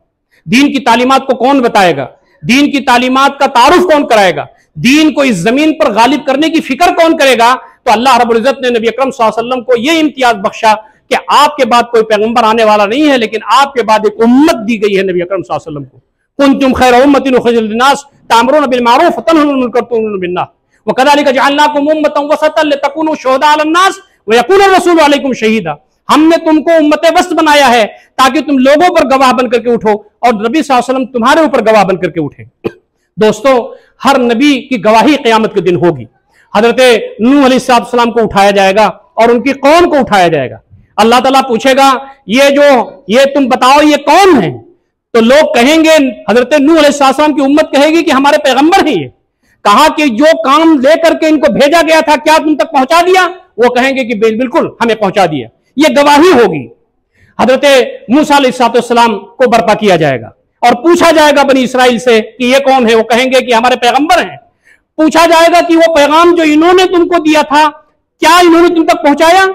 [SPEAKER 1] दीन की तालीमात को कौन बताएगा? दीन की तालीमात का तारुफ कौन कराएगा? दीन को इस जमीन पर गालिब करने की फिक्र कौन करेगा? तो अल्लाह रब्बुल इज्जत ने नबी अकरम सल्लल्लाहु अलैहि वसल्लम को यह इम्तियाज बख्शा कि आपके बाद कोई पैगंबर आने वाला नहीं है, लेकिन आपके बाद एक उम्मत दी गई है नबी अकरम सल्लल्लाहु अलैहि वसल्लम को। कुंतुम खैर उम्मतिन उखरिजत लिन्नास तामुरून बिल मारूफ व तनहौना अनिल मुनकर व तु'मिनून बिल्लाह व कज़ालिका जअलनाकुम उम्मतन वसतन लितकूनू शुहदा अलन्नास व यकूना रसूलु अलैकुम शहीदा। हमने तुमको उम्मत वस्त बनाया है ताकि तुम लोगों पर गवाह बन करके उठो और नबी सल्लल्लाहु अलैहि वसल्लम तुम्हारे ऊपर गवाह बन करके उठे। दोस्तों, हर नबी की गवाही क़यामत के दिन होगी। हजरत नूह अलैहिस्सलाम को उठाया जाएगा और उनकी कौम को उठाया जाएगा। अल्लाह ताला पूछेगा, ये तुम बताओ ये कौन है? तो लोग कहेंगे, हजरत नूह अलैहिस्सलाम की उम्मत कहेगी कि हमारे पैगंबर हैं ये। कहा कि जो काम लेकर के इनको भेजा गया था क्या तुम तक पहुंचा दिया? वो कहेंगे कि बिल्कुल हमें पहुंचा दिया। ये गवाही होगी। हजरत मूसा अलैहिस्सलाम को बर्पा किया जाएगा और पूछा जाएगा बनी इसराइल से कि ये कौन है? वो कहेंगे कि हमारे पैगंबर हैं। पूछा जाएगा कि वो पैगाम जो इन्होंने तुमको दिया था क्या इन्होंने तुम तक पहुंचाया?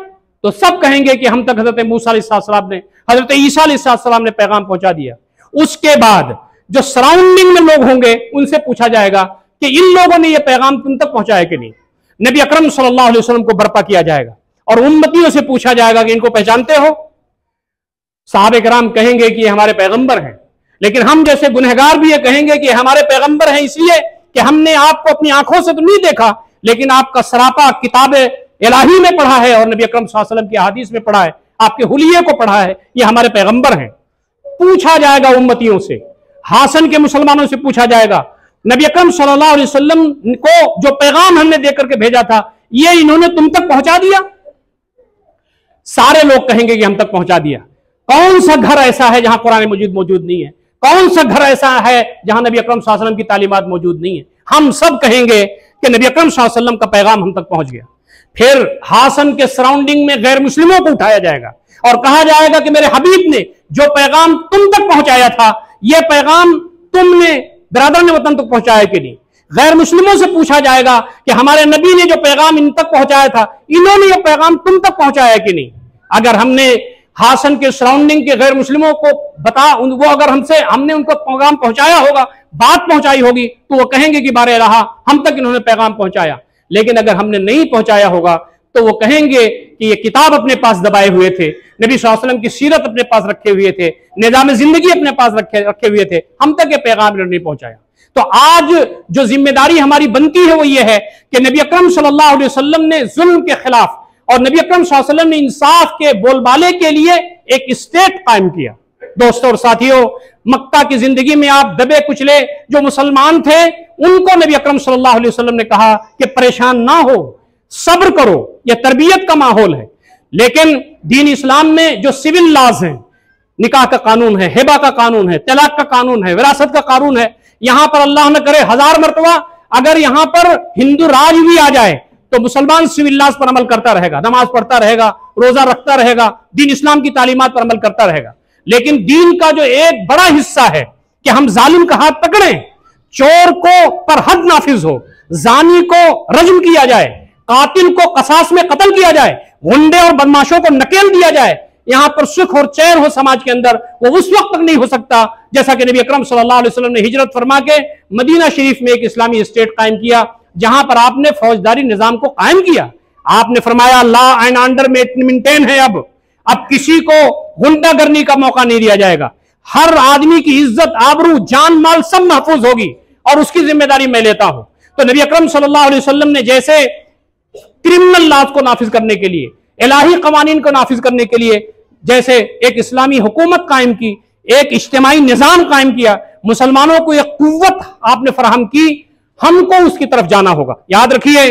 [SPEAKER 1] तो सब कहेंगे कि हम तक हजरत मूसा अलैहिस्सलाम ने, हजरत ईसा अलैहिस्सलाम ने पैगाम पहुंचा दिया। उसके बाद जो सराउंडिंग में लोग होंगे उनसे पूछा जाएगा कि इन लोगों ने यह पैगाम तुम तक पहुंचाया कि नहीं? नबी अकरम सल्लल्लाहु अलैहि वसल्लम को बर्पा किया जाएगा और उम्मतियों से पूछा जाएगा कि इनको पहचानते हो? सहाबे किराम कहेंगे कि ये हमारे पैगंबर हैं। लेकिन हम जैसे गुनहगार भी ये कहेंगे कि हमारे पैगंबर हैं इसलिए कि हमने आपको अपनी आंखों से तो नहीं देखा, लेकिन आपका सरापा किताब इलाही में पढ़ा है और नबी अकरम सल्लल्लाहु अलैहि वसल्लम की हदीस में पढ़ा है, आपके हुलिये को पढ़ा है, ये हमारे पैगंबर हैं। पूछा जाएगा उम्मतियों से, हासन के मुसलमानों से पूछा जाएगा, नबी अकरम सल्लल्लाहु अलैहि वसल्लम को जो पैगाम हमने देकर के भेजा था ये इन्होंने तुम तक पहुंचा दिया? सारे लोग कहेंगे कि हम तक पहुंचा दिया। कौन सा घर ऐसा है जहां कुरान मजीद मौजूद नहीं है? कौन सा घर ऐसा है जहां नबी अकरम सल्लल्लाहु अलैहि वसल्लम की तालीमात मौजूद नहीं है? हम सब कहेंगे कि नबी अकरम सल्लल्लाहु अलैहि वसल्लम का पैगाम हम तक पहुंच गया। फिर हासन के सराउंडिंग में गैर मुस्लिमों को उठाया जाएगा और कहा जाएगा कि मेरे हबीब ने जो पैगाम तुम तक पहुंचाया था यह पैगाम तुमने बिरादरान वतन तक पहुंचाया कि नहीं? गैर मुस्लिमों से पूछा जाएगा कि हमारे नबी ने जो पैगाम इन तक पहुंचाया था इन्होंने ये पैगाम तुम तक पहुंचाया कि नहीं? अगर हमने हासन के सराउंडिंग के गैर मुस्लिमों को वो अगर हमने उनको पैगाम पहुंचाया होगा, बात पहुंचाई होगी, तो वो कहेंगे कि बारे रहा हम तक इन्होंने पैगाम पहुंचाया। लेकिन अगर हमने नहीं पहुंचाया होगा तो वो कहेंगे कि ये किताब अपने पास दबाए हुए थे, नबी सल्लल्लाहु अलैहि वसल्लम की सीरत अपने पास रखे हुए थे, निजाम जिंदगी अपने पास रखे हुए थे, हम तक ये पैगाम इन्होंने नहीं पहुंचाया। तो आज जो जिम्मेदारी हमारी बनती है वो ये है कि नबी अकरम सल्लल्लाहु अलैहि वसल्लम ने जुल्म के खिलाफ और नबी अकरम सल्लल्लाहु अलैहि वसल्लम ने इंसाफ के बोलबाले के लिए एक स्टेट कायम किया। दोस्तों और साथियों, मक्का की जिंदगी में आप दबे कुचले जो मुसलमान थे उनको नबी अकरम सल्लल्लाहु अलैहि वसल्लम ने कहा कि परेशान ना हो, सब्र करो, यह तरबियत का माहौल है। लेकिन दीन इस्लाम में जो सिविल लॉज हैं, निकाह का कानून है, हिबा का कानून है, तलाक का कानून है, विरासत का कानून है, यहां पर अल्लाह न करे 1000 मरतबा अगर यहां पर हिंदू राज भी आ जाए तो मुसलमान सिविल लॉज पर अमल करता रहेगा, नमाज पढ़ता रहेगा, रोजा रखता रहेगा, दीन इस्लाम की तालीमात पर अमल करता रहेगा। लेकिन दीन का जो एक बड़ा हिस्सा है कि हम जालिम का हाथ पकड़ें, चोर को पर हद नाफिज हो, जानी को रज्म किया जाए, कातिल को कसास में कत्ल किया जाए, गुंडे और बदमाशों को नकेल दिया जाए, यहां पर सुख और चैन हो समाज के अंदर, वो उस वक्त तक नहीं हो सकता जैसा कि नबी अकरम सल्लल्लाहु अलैहि वसल्लम ने हिजरत फरमा के मदीना शरीफ में एक इस्लामी स्टेट कायम किया, जहां पर आपने फौजदारी निजाम को कायम किया। आपने फरमाया लॉ एंड ऑर्डर मेंटेन है। अब किसी को गुंडागर्दी का मौका नहीं दिया जाएगा। हर आदमी की इज्जत, आबरू, जान, माल सब महफूज होगी और उसकी जिम्मेदारी मैं लेता हूं। तो नबी अकरम सल्लल्लाहु अलैहि वसल्लम ने जैसे क्रिमिनल लॉज को नाफिज करने के लिए, इलाही कवानीन को नाफिज करने के लिए जैसे एक इस्लामी हुकूमत कायम की, एक इज्तिमाई निजाम कायम किया, मुसलमानों को एक कुव्वत आपने फराहम की, हमको उसकी तरफ जाना होगा। याद रखिए,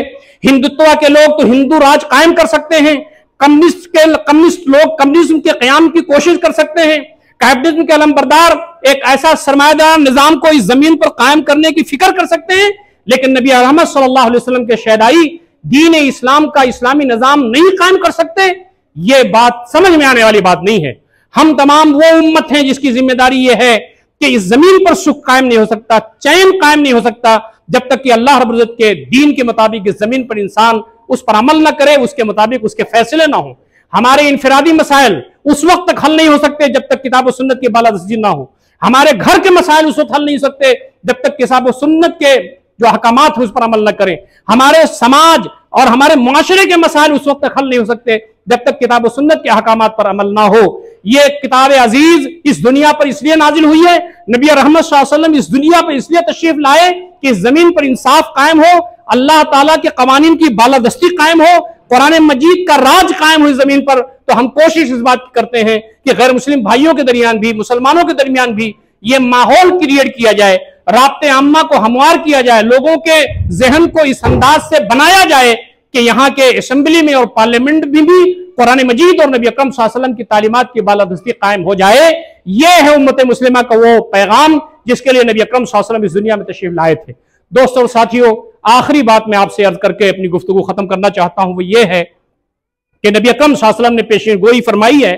[SPEAKER 1] हिंदुत्व के लोग तो हिंदू राज कायम कर सकते हैं, कम्युनिस्ट लोग कम्युनिज्म के कयाम की कोशिश कर सकते हैं, कैपिटलिज्म के अलमबरदार एक ऐसा सरमायादार निजाम को इस जमीन पर कायम करने की फिक्र कर सकते हैं, लेकिन नबी रहमत सल्लल्लाहु अलैहि वसल्लम के शहदाई दीन इस्लाम का इस्लामी निजाम नहीं कायम कर सकते। यह बात समझ में आने वाली बात नहीं है। हम तमाम वो उम्मत हैं जिसकी जिम्मेदारी यह है कि इस जमीन पर सुख कायम नहीं हो सकता, चैन कायम नहीं हो सकता जब तक कि अल्लाह रब्बुल इज्जत के दीन के मुताबिक इस जमीन पर इंसान उस पर अमल न करे, उसके मुताबिक उसके फैसले ना हो। हमारे इनफरादी मसाइल उस वक्त तक हल नहीं हो सकते जब तक किताब और सुन्नत की बालादस्ती ना हो। हमारे घर के मसाइल उस वक्त हल नहीं हो सकते जब तक किताब और सुन्नत के जो अहकामात है उस पर अमल न करें। हमारे समाज और हमारे मुआशरे के मसाइल उस वक्त तक हल नहीं हो सकते जब तक किताब और सुन्नत के अहकामात पर अमल ना हो। ये किताब अजीज इस दुनिया पर इसलिए नाजिल हुई है, नबी रहमत सल्लल्लाहु अलैहि वसल्लम इस दुनिया पर इसलिए तशरीफ लाए कि इस जमीन पर इंसाफ कायम हो, अल्लाह ताला के कवानीन की बालादस्ती कायम हो, कुरान मजीद का राज कायम हो इस जमीन पर। तो हम कोशिश इस बात की करते हैं कि गैर मुस्लिम भाइयों के दरमियान भी, मुसलमानों के दरमियान भी ये माहौल क्रिएट किया जाए, राब्ते आम्मा को हमवार किया जाए, लोगों के जहन को इस अंदाज से बनाया जाए कि यहाँ के असेंबली में और पार्लियामेंट में भी कुरान मजीद और नबी अकरम सल्लल्लाहु अलैहि वसल्लम की तालीमात की बालादस्ती कायम हो जाए। यह है उम्मत मुस्लिमा का वो पैगाम जिसके लिए नबी अकरम सल्लल्लाहु अलैहि वसल्लम इस दुनिया में तशरीफ लाए थे। दोस्तों और साथियों, आखिरी बात मैं आपसे अर्ज करके अपनी गुफ्तगू खत्म करना चाहता हूं, वो ये है कि नबी अकरम सल्लल्लाहु अलैहि वसल्लम ने पेशीन गोई फरमाई है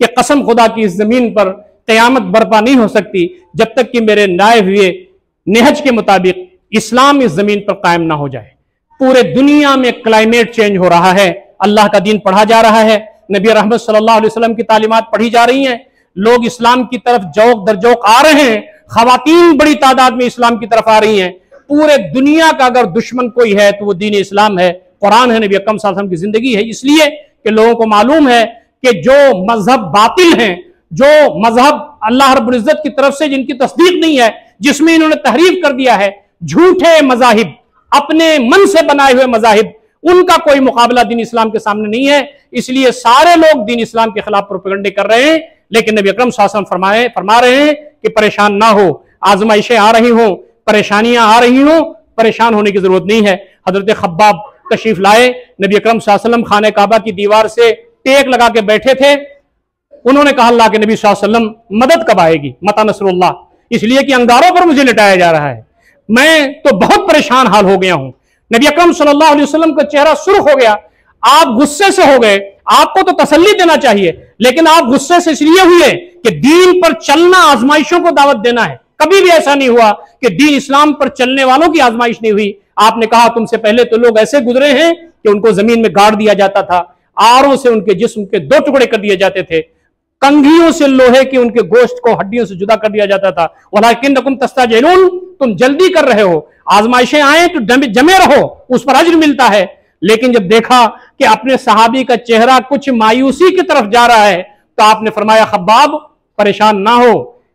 [SPEAKER 1] कि कसम खुदा की इस जमीन पर क़यामत बर्पा नहीं हो सकती जब तक कि मेरे लाए हुए नहज के मुताबिक इस्लाम इस जमीन पर कायम ना हो जाए। पूरे दुनिया में क्लाइमेट चेंज हो रहा है, अल्लाह का दीन पढ़ा जा रहा है, नबी रहमत सल्लल्लाहु अलैहि वसल्लम की तालीमात पढ़ी जा रही हैं, लोग इस्लाम की तरफ जौक दर जौक आ रहे हैं, खवातीन बड़ी तादाद में इस्लाम की तरफ आ रही हैं। पूरे दुनिया का अगर दुश्मन कोई है तो वो दीन इस्लाम है, कुरान है, नबी अकरम सल्लल्लाहु अलैहि वसल्लम की जिंदगी है। इसलिए कि लोगों को मालूम है कि जो मजहब बातिल हैं, जो मजहब अल्लाह रब्बुल इज्जत की तरफ से जिनकी तस्दीक नहीं है, जिसमें इन्होंने तहरीफ कर दिया है, झूठे मजाहिब, अपने मन से बनाए हुए मजाहिब, उनका कोई मुकाबला दीन इस्लाम के सामने नहीं है। इसलिए सारे लोग दीन इस्लाम के खिलाफ प्रोपेगेंडे कर रहे हैं, लेकिन नबी अकरम सल्लल्लाहु अलैहि वसल्लम फरमा रहे हैं कि परेशान ना हो, आजमाइशें आ रही हों, परेशानियां आ रही हों, परेशान होने की जरूरत नहीं है। हजरत खब्बाब तशरीफ लाए, नबी अकरम सल्लल्लाहु अलैहि वसल्लम खाने काबा की दीवार से टेक लगा के बैठे थे। उन्होंने कहा अल्लाह के नबी सल्लल्लाहु अलैहि वसल्लम मदद कब आएगी, मता नसरुल्लाह, इसलिए कि अंगारों पर मुझे लिटाया जा रहा है, मैं तो बहुत परेशान हाल हो गया हूं। नबी अकरम सल्लल्लाहु अलैहि वसल्लम का चेहरा सुर्ख हो गया, आप गुस्से से हो गए, आपको तो तसल्ली देना चाहिए, लेकिन आप गुस्से से इसलिए हुए कि दीन पर चलना आजमाइशों को दावत देना है। कभी भी ऐसा नहीं हुआ कि दीन इस्लाम पर चलने वालों की आजमाइश नहीं हुई। आपने कहा तुमसे पहले तो लोग ऐसे गुजरे हैं कि उनको जमीन में गाड़ दिया जाता था, आरों से उनके जिस्म के 2 टुकड़े कर दिए जाते थे, कंघियों से लोहे के उनके गोश्त को हड्डियों से जुदा कर दिया जाता था। वलाकिन्नकुम तस्ताजिलून, तुम जल्दी कर रहे हो, आजमाइशें आए तो जमे रहो, उस पर अज्र मिलता है। लेकिन जब देखा कि अपने सहाबी का चेहरा कुछ मायूसी की तरफ जा रहा है तो आपने फरमाया खब्बाब परेशान ना हो,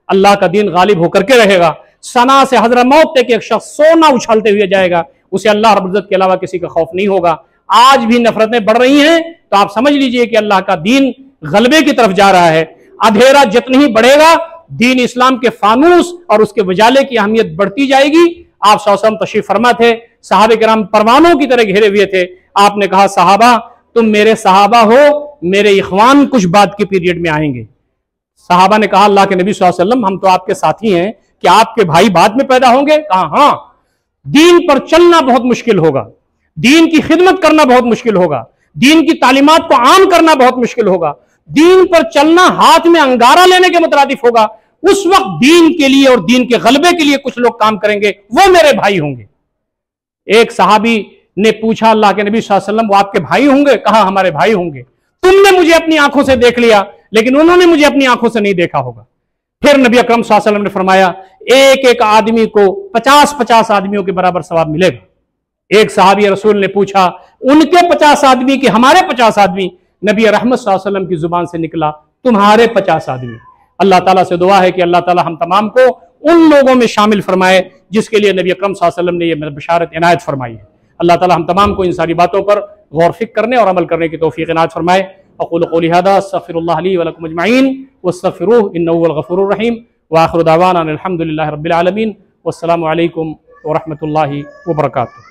[SPEAKER 1] अल्लाह का दीन गालिब होकर के रहेगा। सना से हजरत मौत तक एक शख्स सोना उछालते हुए जाएगा, उसे अल्लाह रब्बुल इज्जत के अलावा किसी का खौफ नहीं होगा। आज भी नफरतें बढ़ रही हैं तो आप समझ लीजिए कि अल्लाह का दीन गलबे की तरफ जा रहा है। अंधेरा जितना ही बढ़ेगा, दीन इस्लाम के फानूस और उसके उजाले की अहमियत बढ़ती जाएगी। आप सल्लल्लाहु अलैहि वसल्लम तशरीफ फरमा थे, सहाबे किराम परवानों की तरह घेरे हुए थे। आपने कहा सहाबा तुम मेरे सहाबा हो, मेरे इखवान कुछ बाद के पीरियड में आएंगे। सहाबा ने कहा अल्लाह के नबी सल्लल्लाहु अलैहि वसल्लम हम तो आपके साथी हैं, कि आपके भाई बाद में पैदा होंगे? कहा हाँ, दीन पर चलना बहुत मुश्किल होगा, दीन की खिदमत करना बहुत मुश्किल होगा, दीन की तालीमात को आम करना बहुत मुश्किल होगा, दीन पर चलना हाथ में अंगारा लेने के मुतरादिफ होगा। उस वक्त दीन के लिए और दीन के गलबे के लिए कुछ लोग काम करेंगे, वो मेरे भाई होंगे। एक सहाबी ने पूछा अल्लाह के नबी सल्लल्लाहु अलैहि वसल्लम वो आपके भाई होंगे? कहा हमारे भाई होंगे। तुमने मुझे अपनी आंखों से देख लिया, लेकिन उन्होंने मुझे अपनी आंखों से नहीं देखा होगा। फिर नबी अकरम सल्लल्लाहु अलैहि वसल्लम ने फरमाया एक एक आदमी को 50-50 आदमियों के बराबर सवाब मिलेगा, एक सहाबी रसूल ने पूछा, उनके 50 आदमी कि हमारे 50 आदमी? नबी रहमत सल्लल्लाहु अलैहि वसल्लम की जुबान से निकला, तुम्हारे 50 आदमी। अल्लाह ताला से दुआ है कि अल्लाह ताला हम तमाम को उन लोगों में शामिल फरमाए जिसके लिए नबी अकरम सल्लल्लाहु अलैहि वसल्लम ने यह बशारत इनायत फरमाई है। अल्लाह ताला हम तमाम को इन सारी बातों पर गौर फिक्र करने और अमल करने की तौफीक इनायत फरमाए। अक़ूलु क़ौली हाज़ा अस्तग़फ़िरुल्लाह ली व लकुम अजमईन वस्तग़फ़िरूहु इन्नहु हुवल गफ़ूरुर रहीम व आख़िरु दअवाना अनिल हम्दुलिल्लाहि रब्बिल आलमीन। वस्सलामु अलैकुम व रहमतुल्लाहि व बरकातुहू।